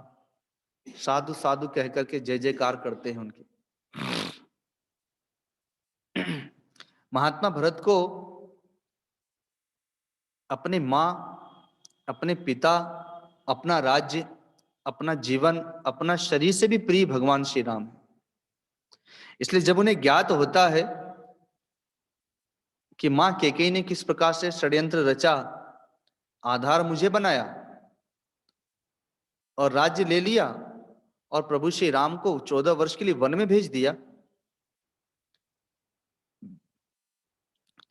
साधु साधु कह करके जय जयकार करते हैं उनके। महात्मा भरत को अपने माँ, अपने पिता, अपना राज्य, अपना जीवन, अपना शरीर से भी प्रिय भगवान श्री राम। इसलिए जब उन्हें ज्ञात होता है कि मां कैकेयी ने किस प्रकार से षड्यंत्र रचा, आधार मुझे बनाया और राज्य ले लिया और प्रभु श्री राम को 14 वर्ष के लिए वन में भेज दिया,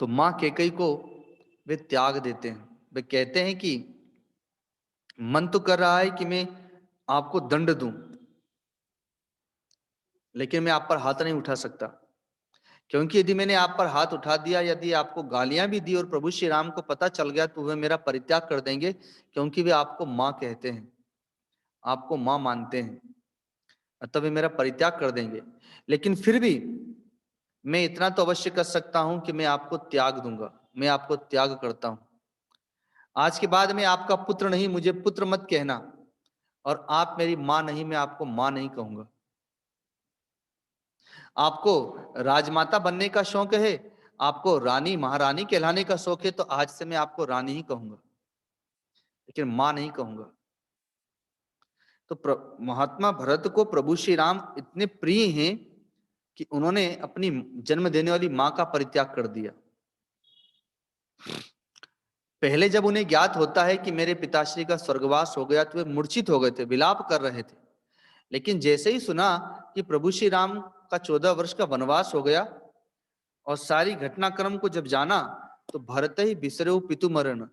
तो मां कैकेयी को वे त्याग देते हैं। वे कहते हैं कि मन तो कर रहा है कि मैं आपको दंड दूं, लेकिन मैं आप पर हाथ नहीं उठा सकता, क्योंकि यदि मैंने आप पर हाथ उठा दिया, यदि आपको गालियां भी दी और प्रभु श्री राम को पता चल गया, तो वे मेरा परित्याग कर देंगे, क्योंकि वे आपको मां कहते हैं, आपको मां मानते हैं, अतः वे मेरा परित्याग कर देंगे। लेकिन फिर भी मैं इतना तो अवश्य कर सकता हूं कि मैं आपको त्याग दूंगा, मैं आपको त्याग करता हूं। आज के बाद मैं आपका पुत्र नहीं, मुझे पुत्र मत कहना, और आप मेरी मां नहीं, मैं आपको मां नहीं कहूंगा। आपको राजमाता बनने का शौक है, आपको रानी महारानी कहलाने का शौक है, तो आज से मैं आपको रानी ही कहूंगा, लेकिन मां नहीं कहूंगा। तो महात्मा भरत को प्रभु श्री राम इतने प्रिय हैं कि उन्होंने अपनी जन्म देने वाली मां का परित्याग कर दिया। पहले जब उन्हें ज्ञात होता है कि मेरे पिताश्री का स्वर्गवास हो गया, तो वे मूर्छित हो गए थे, विलाप कर रहे थे। लेकिन जैसे ही सुना कि प्रभु श्री राम का 14 वर्ष का वनवास हो गया और सारी घटनाक्रम को जब जाना, तो भरत ही बिसरे पितु मरण,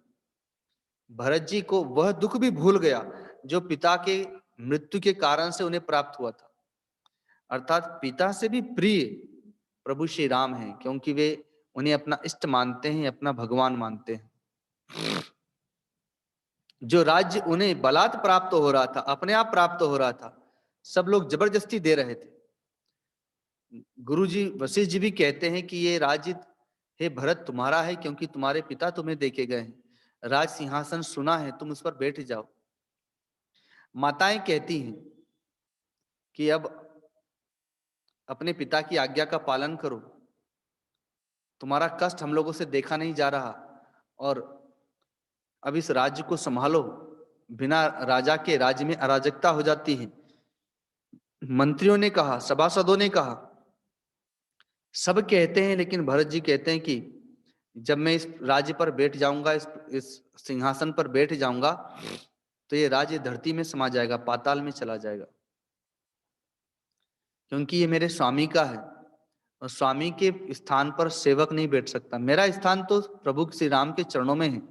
भरत जी को वह दुख भी भूल गया जो पिता के मृत्यु के कारण से उन्हें प्राप्त हुआ था। अर्थात पिता से भी प्रिय प्रभु श्री राम हैं, क्योंकि वे उन्हें अपना इष्ट मानते हैं, अपना भगवान मानते हैं। जो राज्य उन्हें बलात् प्राप्त हो रहा था, अपने आप प्राप्त हो रहा था, सब लोग जबरदस्ती दे रहे थे। गुरुजी वशिष्ठ जी भी कहते हैं कि ये राज्य हे भरत तुम्हारा है, क्योंकि तुम्हारे पिता तुम्हें देके गए हैं। राज सिंहासन सुना है, तुम उस पर बैठ जाओ। माताएं कहती हैं कि अब अपने पिता की आज्ञा का पालन करो, तुम्हारा कष्ट हम लोगों से देखा नहीं जा रहा, और अब इस राज्य को संभालो, बिना राजा के राज्य में अराजकता हो जाती है। मंत्रियों ने कहा, सभासदों ने कहा, सब कहते हैं, लेकिन भरत जी कहते हैं कि जब मैं इस राज्य पर बैठ जाऊंगा, इस सिंहासन पर बैठ जाऊंगा, तो ये राज्य धरती में समा जाएगा, पाताल में चला जाएगा, क्योंकि ये मेरे स्वामी का है और स्वामी के स्थान पर सेवक नहीं बैठ सकता। मेरा स्थान तो प्रभु श्री राम के चरणों में है,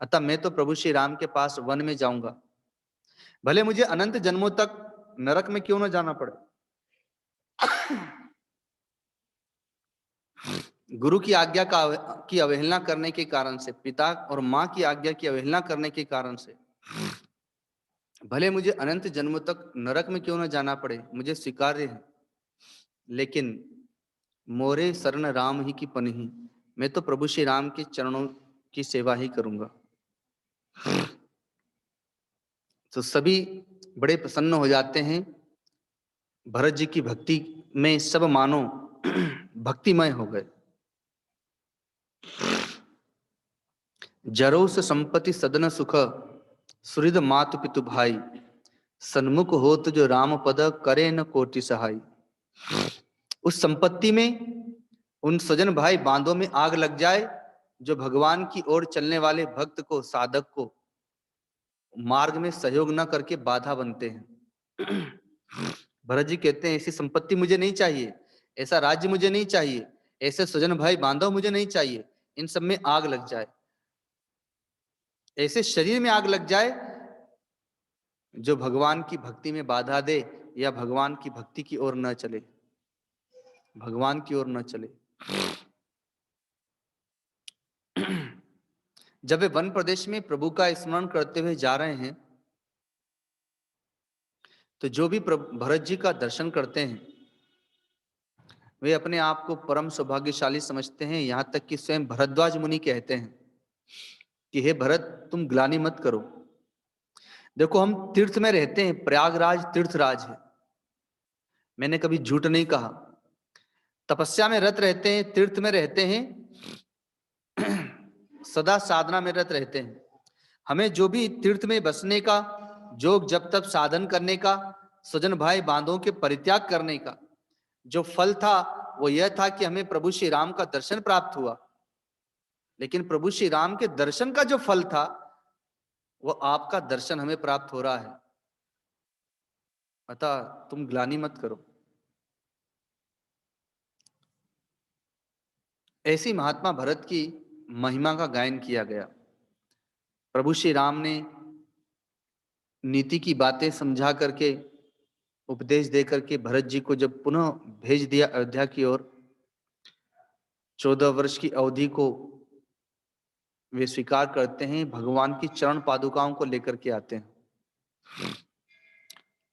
अतः मैं तो प्रभु श्री राम के पास वन में जाऊंगा, भले मुझे अनंत जन्मों तक नरक में क्यों न जाना पड़े। गुरु की आज्ञा की अवहेलना करने के कारण से, पिता और मां की आज्ञा की अवहेलना करने के कारण से, भले मुझे अनंत जन्मों तक नरक में क्यों न जाना पड़े, मुझे स्वीकार्य है, लेकिन मोरे शरण राम ही की पनही, मैं तो प्रभु श्री राम के चरणों की सेवा ही करूंगा। तो सभी बड़े प्रसन्न हो जाते हैं। भरत जी की भक्ति में सब मानो भक्तिमय हो गए। जरो से संपत्ति सदन सुख, सुहृद मातु पितु भाई, सन्मुख होत जो राम पद करे न कोटि सहाय। उस संपत्ति में उन सजन भाई बांधों में आग लग जाए, जो भगवान की ओर चलने वाले भक्त को, साधक को मार्ग में सहयोग न करके बाधा बनते हैं। भरत जी कहते हैं, ऐसी संपत्ति मुझे नहीं चाहिए, ऐसा राज्य मुझे नहीं चाहिए, ऐसे सजन भाई बांधव मुझे नहीं चाहिए, इन सब में आग लग जाए, ऐसे शरीर में आग लग जाए जो भगवान की भक्ति में बाधा दे या भगवान की भक्ति की ओर न चले, भगवान की ओर न चले। जब वे वन प्रदेश में प्रभु का स्मरण करते हुए जा रहे हैं, तो जो भी भरत जी का दर्शन करते हैं वे अपने आप को परम सौभाग्यशाली समझते हैं। यहां तक कि स्वयं भरद्वाज मुनि कहते हैं कि हे भरत, तुम ग्लानि मत करो। देखो, हम तीर्थ में रहते हैं, प्रयागराज तीर्थराज है, मैंने कभी झूठ नहीं कहा। तपस्या में रत रहते हैं, तीर्थ में रहते हैं, सदा साधना में रत रहते हैं। हमें जो भी तीर्थ में बसने का, जोग जब तब साधन करने का, स्वजन भाई बांधों के परित्याग करने का जो फल था वो यह था कि हमें प्रभु श्री राम का दर्शन प्राप्त हुआ। लेकिन प्रभु श्री राम के दर्शन का जो फल था वो आपका दर्शन हमें प्राप्त हो रहा है, अतः तुम ग्लानि मत करो। ऐसी महात्मा भरत की महिमा का गायन किया गया। प्रभु श्री राम ने नीति की बातें समझा करके, उपदेश दे करके भरत जी को जब पुनः भेज दिया अयोध्या की ओर, 14 वर्ष की अवधि को वे स्वीकार करते हैं, भगवान की चरण पादुकाओं को लेकर के आते हैं।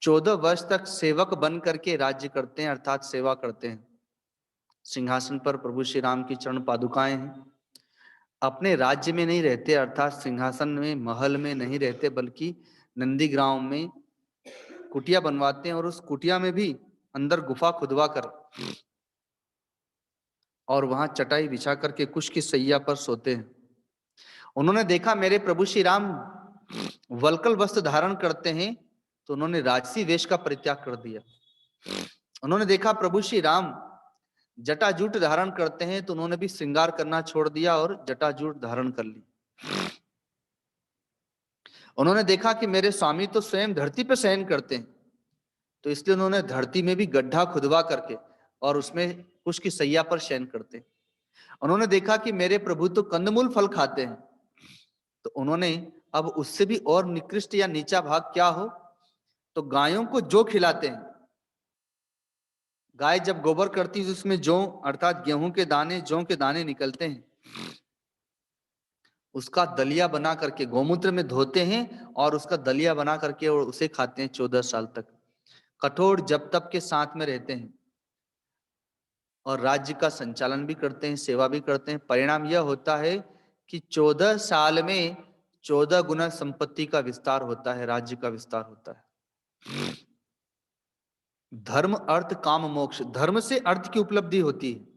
14 वर्ष तक सेवक बन करके राज्य करते हैं, अर्थात सेवा करते हैं। सिंहासन पर प्रभु श्री राम की चरण पादुकाएं हैं। अपने राज्य में नहीं रहते, अर्थात सिंहासन में, महल में नहीं रहते, बल्कि नंदीग्राम में कुटिया बनवाते हैं और उस कुटिया में भी अंदर गुफा खुदवा कर और वहां चटाई बिछा करके कुश की सैया पर सोते हैं। उन्होंने देखा मेरे प्रभु श्री राम वल्कल वस्त्र धारण करते हैं, तो उन्होंने राजसी वेश का परित्याग कर दिया। उन्होंने देखा प्रभु श्री राम जटाजूट धारण करते हैं, तो उन्होंने भी श्रृंगार करना छोड़ दिया और जटाजूट धारण कर ली। उन्होंने देखा कि मेरे स्वामी तो स्वयं धरती पर शयन करते हैं, तो इसलिए उन्होंने धरती में भी गड्ढा खुदवा करके और उसमें कुश की सैया पर शयन करते हैं। उन्होंने देखा कि मेरे प्रभु तो कंदमूल फल खाते हैं, तो उन्होंने अब उससे भी और निकृष्ट या नीचा भाग क्या हो, तो गायों को जौ खिलाते हैं। गाय जब गोबर करती है उसमें जौ अर्थात गेहूं के दाने, जौ के दाने निकलते हैं, उसका दलिया बना करके गौमूत्र में धोते हैं और उसका दलिया बना करके और उसे खाते हैं 14 साल तक। कठोर जप तप के साथ में रहते हैं और राज्य का संचालन भी करते हैं, सेवा भी करते हैं। परिणाम यह होता है कि 14 साल में 14 गुना संपत्ति का विस्तार होता है, राज्य का विस्तार होता है। धर्म अर्थ काम मोक्ष, धर्म से अर्थ की उपलब्धि होती है।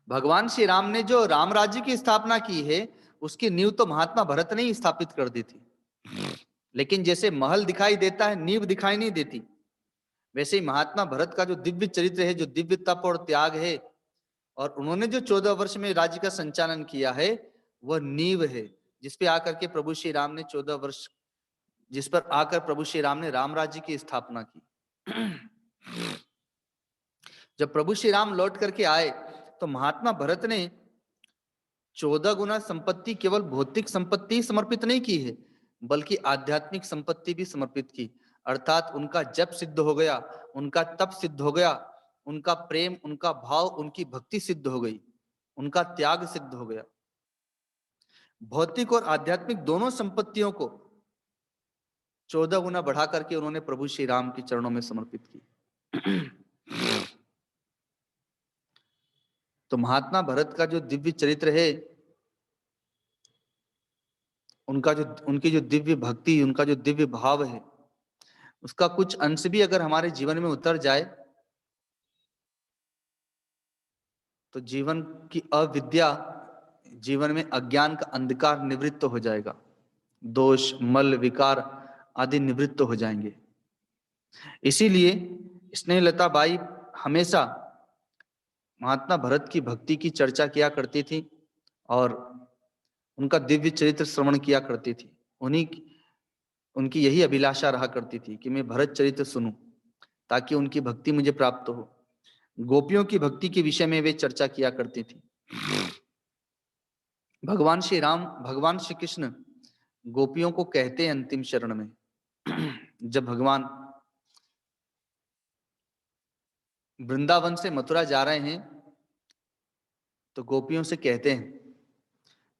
भगवान श्री राम ने जो राम राज्य की स्थापना की है उसकी नींव तो महात्मा भरत ने ही स्थापित कर दी थी। लेकिन जैसे महल दिखाई देता है, नींव दिखाई नहीं देती, वैसे ही महात्मा भरत का जो दिव्य चरित्र है, जो दिव्य तप और त्याग है, और उन्होंने जो 14 वर्ष में राज्य का संचालन किया है, वह नींव है जिस पे आकर के प्रभु श्री राम ने 14 वर्ष, जिस पर आकर प्रभु श्री राम ने राम राज्य की स्थापना की। जब प्रभु श्री राम लौट करके आए तो महात्मा भरत ने 14 गुना संपत्ति केवल भौतिक संपत्ति समर्पित नहीं की है, बल्कि आध्यात्मिक संपत्ति भी समर्पित की। अर्थात उनका जप सिद्ध हो गया, उनका तप सिद्ध हो गया, उनका प्रेम, उनका भाव, उनकी भक्ति सिद्ध हो गई, उनका त्याग सिद्ध हो गया। भौतिक और आध्यात्मिक दोनों संपत्तियों को 14 गुना बढ़ा करके उन्होंने प्रभु श्री राम के चरणों में समर्पित की। तो महात्मा भरत का जो दिव्य चरित्र है, उनकी जो दिव्य भक्ति, उनका जो दिव्य भाव है, उसका कुछ अंश भी अगर हमारे जीवन में उतर जाए तो जीवन की अविद्या, जीवन में अज्ञान का अंधकार निवृत्त हो जाएगा, दोष, मल, विकार आदि निवृत्त हो जाएंगे। इसीलिए स्नेहलता बाई हमेशा महात्मा भरत की भक्ति की चर्चा किया करती थी और उनका दिव्य चरित्र श्रवण किया करती थी। उनकी यही अभिलाषा रहा करती थी कि मैं भरत चरित्र सुनूं ताकि उनकी भक्ति मुझे प्राप्त हो। गोपियों की भक्ति के विषय में वे चर्चा किया करती थी। भगवान श्री राम, भगवान श्री कृष्ण गोपियों को कहते हैं अंतिम चरण में, जब भगवान वृंदावन से मथुरा जा रहे हैं तो गोपियों से कहते हैं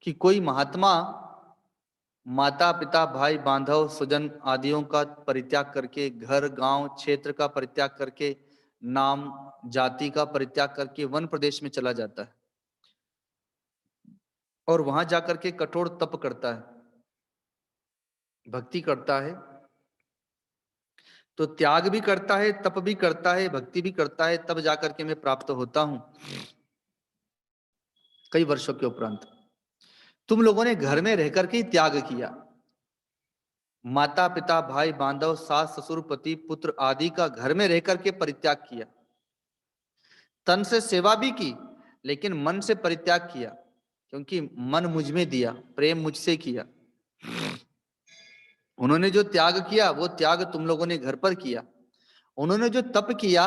कि कोई महात्मा माता पिता भाई बांधव स्वजन आदियों का परित्याग करके, घर गांव क्षेत्र का परित्याग करके, नाम जाति का परित्याग करके वन प्रदेश में चला जाता है और वहां जाकर के कठोर तप करता है, भक्ति करता है। तो त्याग भी करता है, तप भी करता है, भक्ति भी करता है, तब जाकर के मैं प्राप्त होता हूं कई वर्षों के उपरांत। तुम लोगों ने घर में रहकर के ही त्याग किया, माता पिता भाई बांधव सास ससुर पति पुत्र आदि का घर में रहकर के परित्याग किया, तन से सेवा भी की लेकिन मन से परित्याग किया, क्योंकि मन मुझ में दिया, प्रेम मुझसे किया। उन्होंने जो त्याग किया वो त्याग तुम लोगों ने घर पर किया। उन्होंने जो तप किया,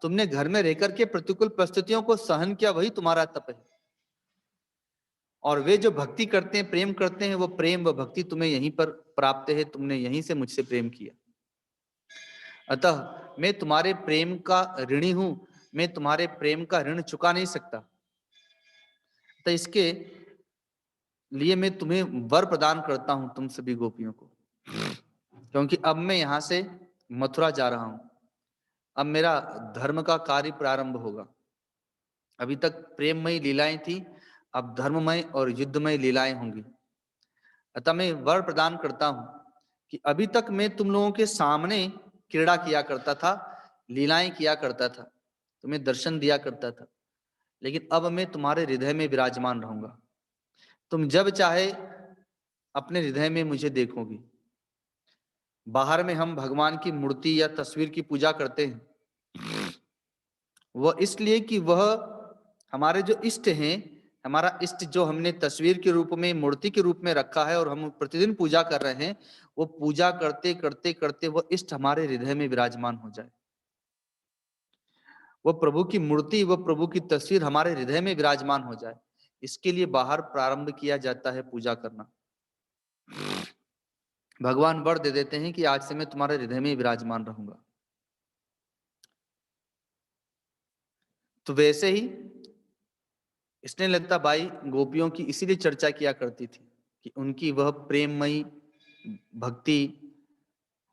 तुमने घर में रहकर के प्रतिकूल परिस्थितियों को सहन किया, वही तुम्हारा तप है। और वे जो भक्ति करते हैं, प्रेम करते हैं, वो प्रेम व भक्ति तुम्हें यहीं पर प्राप्त है, तुमने यहीं से मुझसे प्रेम किया। अतः मैं तुम्हारे प्रेम का ऋणी हूं, मैं तुम्हारे प्रेम का ऋण चुका नहीं सकता। तो इसके लिए मैं तुम्हें वर प्रदान करता हूं, तुम सभी गोपियों को, क्योंकि अब मैं यहां से मथुरा जा रहा हूं, अब मेरा धर्म का कार्य प्रारंभ होगा। अभी तक प्रेममयी लीलाएं थी, अब धर्ममय और युद्धमय लीलाएं होंगी। अतः मैं वर प्रदान करता हूं कि अभी तक मैं तुम लोगों के सामने क्रीड़ा किया करता था, लीलाएं किया करता था, तुम्हें दर्शन दिया करता था, लेकिन अब मैं तुम्हारे हृदय में विराजमान रहूंगा। तुम जब चाहे अपने हृदय में मुझे देखोगी। बाहर में हम भगवान की मूर्ति या तस्वीर की पूजा करते हैं, वह इसलिए कि वह हमारे जो इष्ट हैं, हमारा इष्ट जो हमने तस्वीर के रूप में, मूर्ति के रूप में रखा है और हम प्रतिदिन पूजा कर रहे हैं, वो पूजा करते करते करते वह इष्ट हमारे हृदय में विराजमान हो जाए। वह प्रभु की मूर्ति, वह प्रभु की तस्वीर हमारे हृदय में विराजमान हो जाए, इसके लिए बाहर प्रारंभ किया जाता है पूजा करना। भगवान वर दे देते हैं कि आज से मैं तुम्हारे हृदय में विराजमान रहूंगा। तो वैसे ही स्नेहलता बाई गोपियों की इसीलिए चर्चा किया करती थी कि उनकी वह प्रेममयी भक्ति,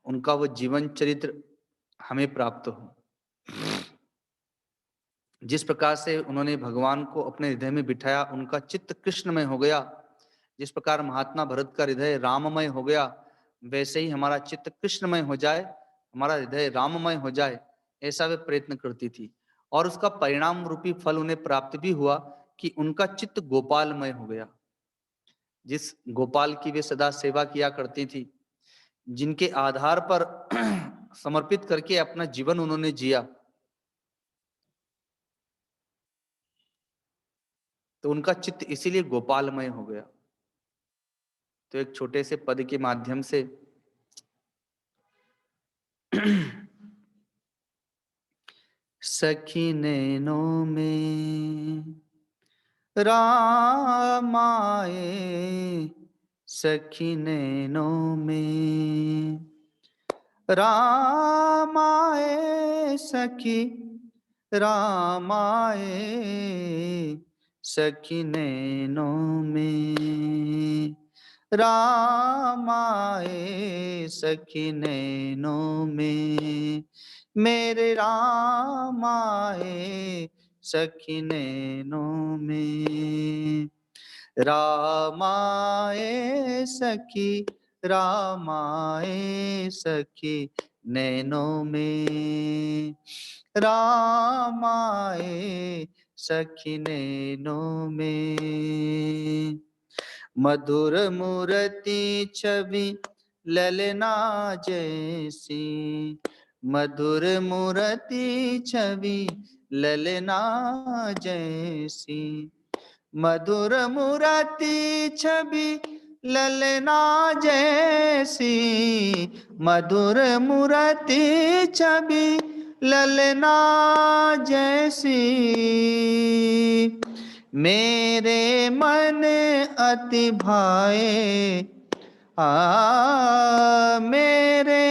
उनका वह जीवन चरित्र हमें प्राप्त हो। जिस प्रकार से उन्होंने भगवान को अपने हृदय में बिठाया, उनका चित्त कृष्णमय हो गया। जिस प्रकार महात्मा भरत का हृदय राममय हो गया, वैसे ही हमारा चित्त कृष्णमय हो जाए, हमारा हृदय राममय हो जाए, ऐसा वे प्रयत्न करती थी। और उसका परिणाम रूपी फल उन्हें प्राप्त भी हुआ कि उनका चित्त गोपालमय हो गया। जिस गोपाल की वे सदा सेवा किया करती थी, जिनके आधार पर समर्पित करके अपना जीवन उन्होंने जिया, तो उनका चित्त इसीलिए गोपालमय हो गया। तो एक छोटे से पद के माध्यम से सखी नैनों में रामाए, सखी नैनों में रामाए, सखी रामाए, सखी नैनों में रामाए, सखी नैनों में, मेरे रामाए, सखी नैनों में, रामाए सखी, रामाए सखी नैनों में, रामाए सखी नैनों में, मधुर मूर्ति छवि ललना जैसी, मधुर मूर्ति छवि ललना जैसी, मधुर मूर्ति छवि ललना जैसी, मधुर मूर्ति छवि ललना जैसी, मेरे मन अति भाए, मेरे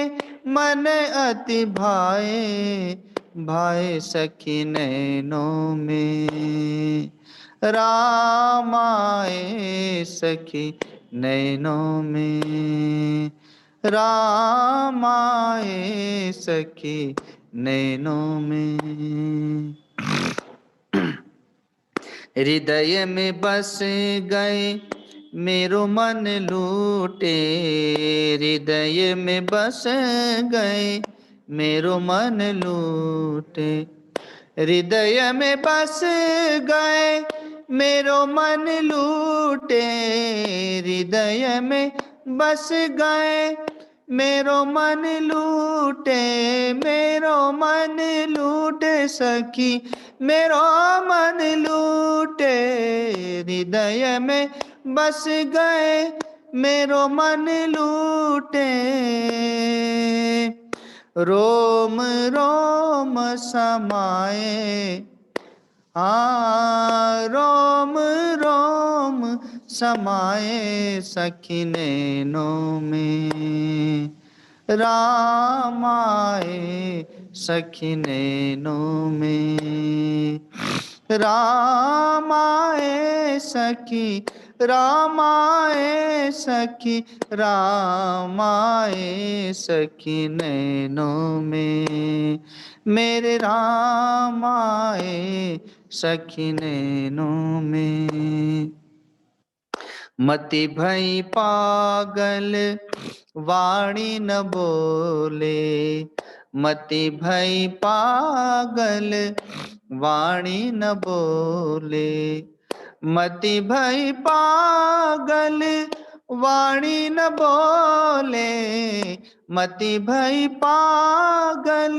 मन अति भाए, भाए सखी नैनों में, रामाए सखी नैनों में, रामाए सखी नैनों में। हृदय में बस गए मेरो मन लूटे, हृदय में बस गए मेरो मन लूटे, हृदय में बस गए मेरो मन लूटे, हृदय में बस गए मेरो मन लूटे, मेरो मन लूटे सखी मेरो मन लूटे, हृदय में बस गए मेरो मन लूटे, रोम रोम समाए, रोम रोम समाए सखी नैनों में, रामाए सखी नैनों में, रामाए सखी, रामाए सखी, रामाए सखी नैनों में, मेरे रामाए सखी नैनों में। मति भई पागल वाणी न बोले, मति भई पागल वाणी न बोले, मति भई पागल वाणी न बोले, मति भई पागल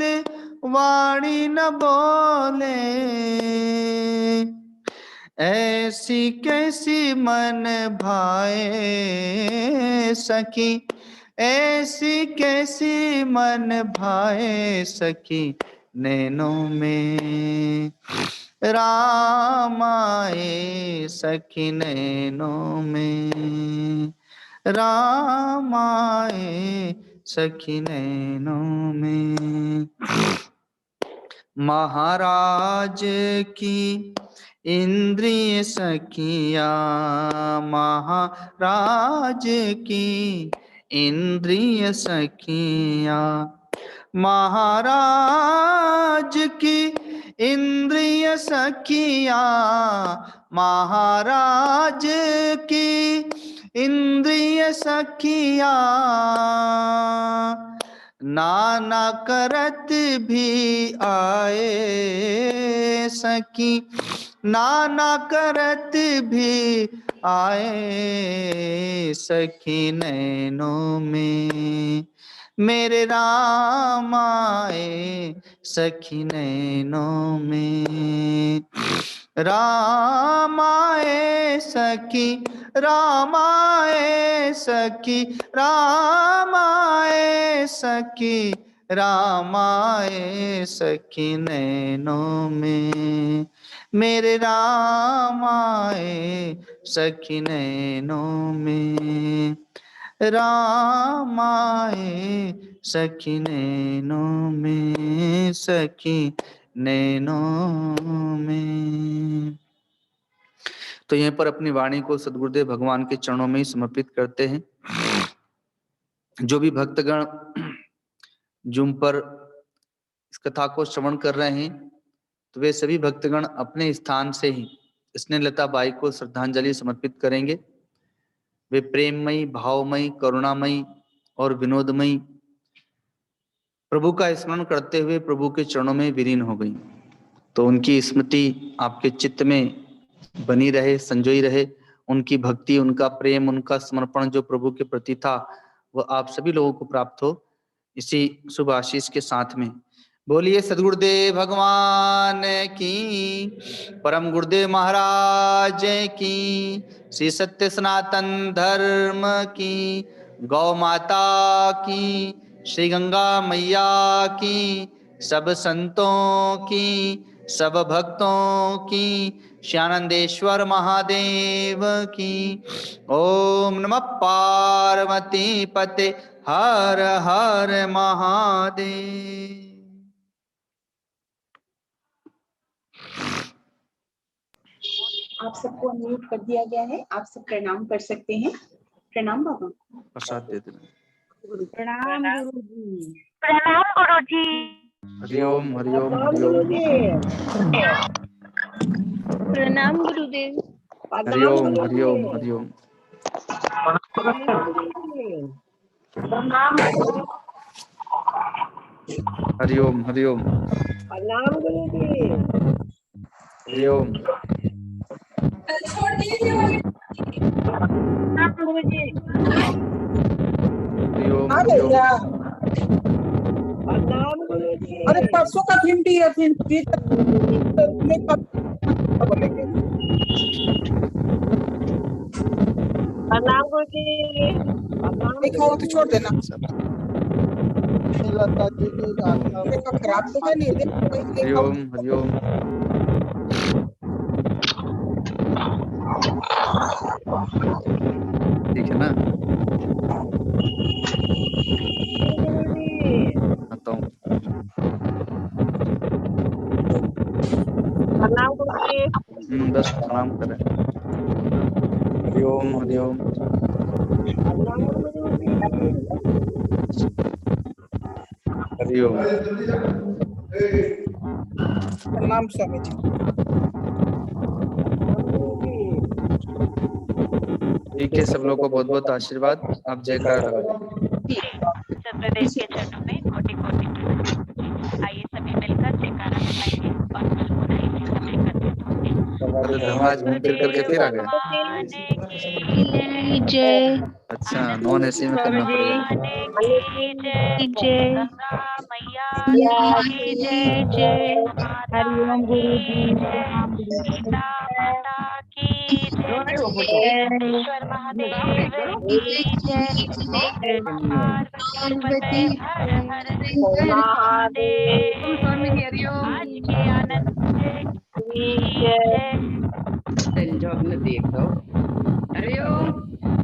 वाणी न बोले, ऐसी कैसी मन भाए सखी, ऐसी कैसी मन भाए सखी नैनों में, रामाए सखी नैनों में, रामाए सखी नैनों में। महाराज की इंद्रिय सखिया, महाराज की इंद्रिय सखिया, महाराज की इंद्रिय सखिया, महाराज की इंद्रिय सखिया, नाना करत भी आए सखी, नाना करत भी आए सखी नैनों में, मेरे राम आए सखी नैनों में, राम आए सखी, राम आए सखी, राम आए सखी, राम आए सखी नैनों में, मेरे राम आए सखी नैनों में, राम आए सखी नैनों में, सखी नैनों में। तो यहीं पर अपनी वाणी को सद्गुरुदेव भगवान के चरणों में ही समर्पित करते हैं। जो भी भक्तगण जूम पर इस कथा को श्रवण कर रहे हैं, तो वे सभी भक्तगण अपने स्थान से ही स्नेहलता बाई को श्रद्धांजलि समर्पित करेंगे। वे प्रेममयी, भावमयी, करुणामयी और विनोदमयी प्रभु का स्मरण करते हुए प्रभु के चरणों में विलीन हो गई। तो उनकी स्मृति आपके चित्त में बनी रहे, संजोई रहे। उनकी भक्ति, उनका प्रेम, उनका समर्पण जो प्रभु के प्रति था, वह आप सभी लोगों को प्राप्त हो, इसी शुभ आशीष के साथ में बोलिए सद्गुरुदेव भगवान की, परम गुरुदेव महाराज की, श्री सत्य सनातन धर्म की, गौ माता की, श्री गंगा मैया की, सब संतों की, सब भक्तों की, श्यानंदेश्वर महादेव की। ओम नमः पार्वती पते हर हर महादेव। आप सबको अनम्यूट कर दिया गया है, आप सब प्रणाम कर सकते हैं। प्रणाम बाबा। प्रसाद दे देना। प्रणाम गुरुजी। प्रणाम गुरुजी। हरिओम हरिओम प्रणाम हरिओम गुरुजी। प्रणाम गुरुदेव। हरिओम हरिओम हरिओम हरिओम हरिओम प्रणाम गुरुजी। हरिओम प्रणाम गुरुजी। हरिओम हाँ हरिओम भैया, प्रणाम गुरुजी। अरे परसों का भिंडी है, भिंडी में बोलेंगे। प्रणाम गुरुजी। प्रणाम नहीं खाओ तो छोड़ देना। लता दीदी देखो खराब तो है नहीं, देखो कोई नहीं खाओ। हरिओम हरिओम ठीक है ना, गुरुजी। आता हूँ। प्रणाम गुरुजी। बस प्रणाम करें। हरिओम हरिओम प्रणाम गुरुजी। हरिओम। प्रणाम स्वामी जी। ठीक है, सब लोग को बहुत बहुत आशीर्वाद। आप जयकारा लगा दीजिए। सत्यदेव के चरणों में कोटि कोटि प्रणाम। आइए सभी मिलकर जयकारा लगाएंगे और मुस्कुराइए जय करते होंगे। तो धर्मराज घूम फिर करके फिर आ गए। भगवान की जय। अच्छा, नॉन एसी में करना पड़ेगा। की जय। गंगा मैया की जय जय। हरिओम गुरुजी। सीता माता की जय। ईश्वर महादेव की जय। पार्वती हर हर महादेव। आज के आनंद की जय। संजोग न देख दो। हरिओम।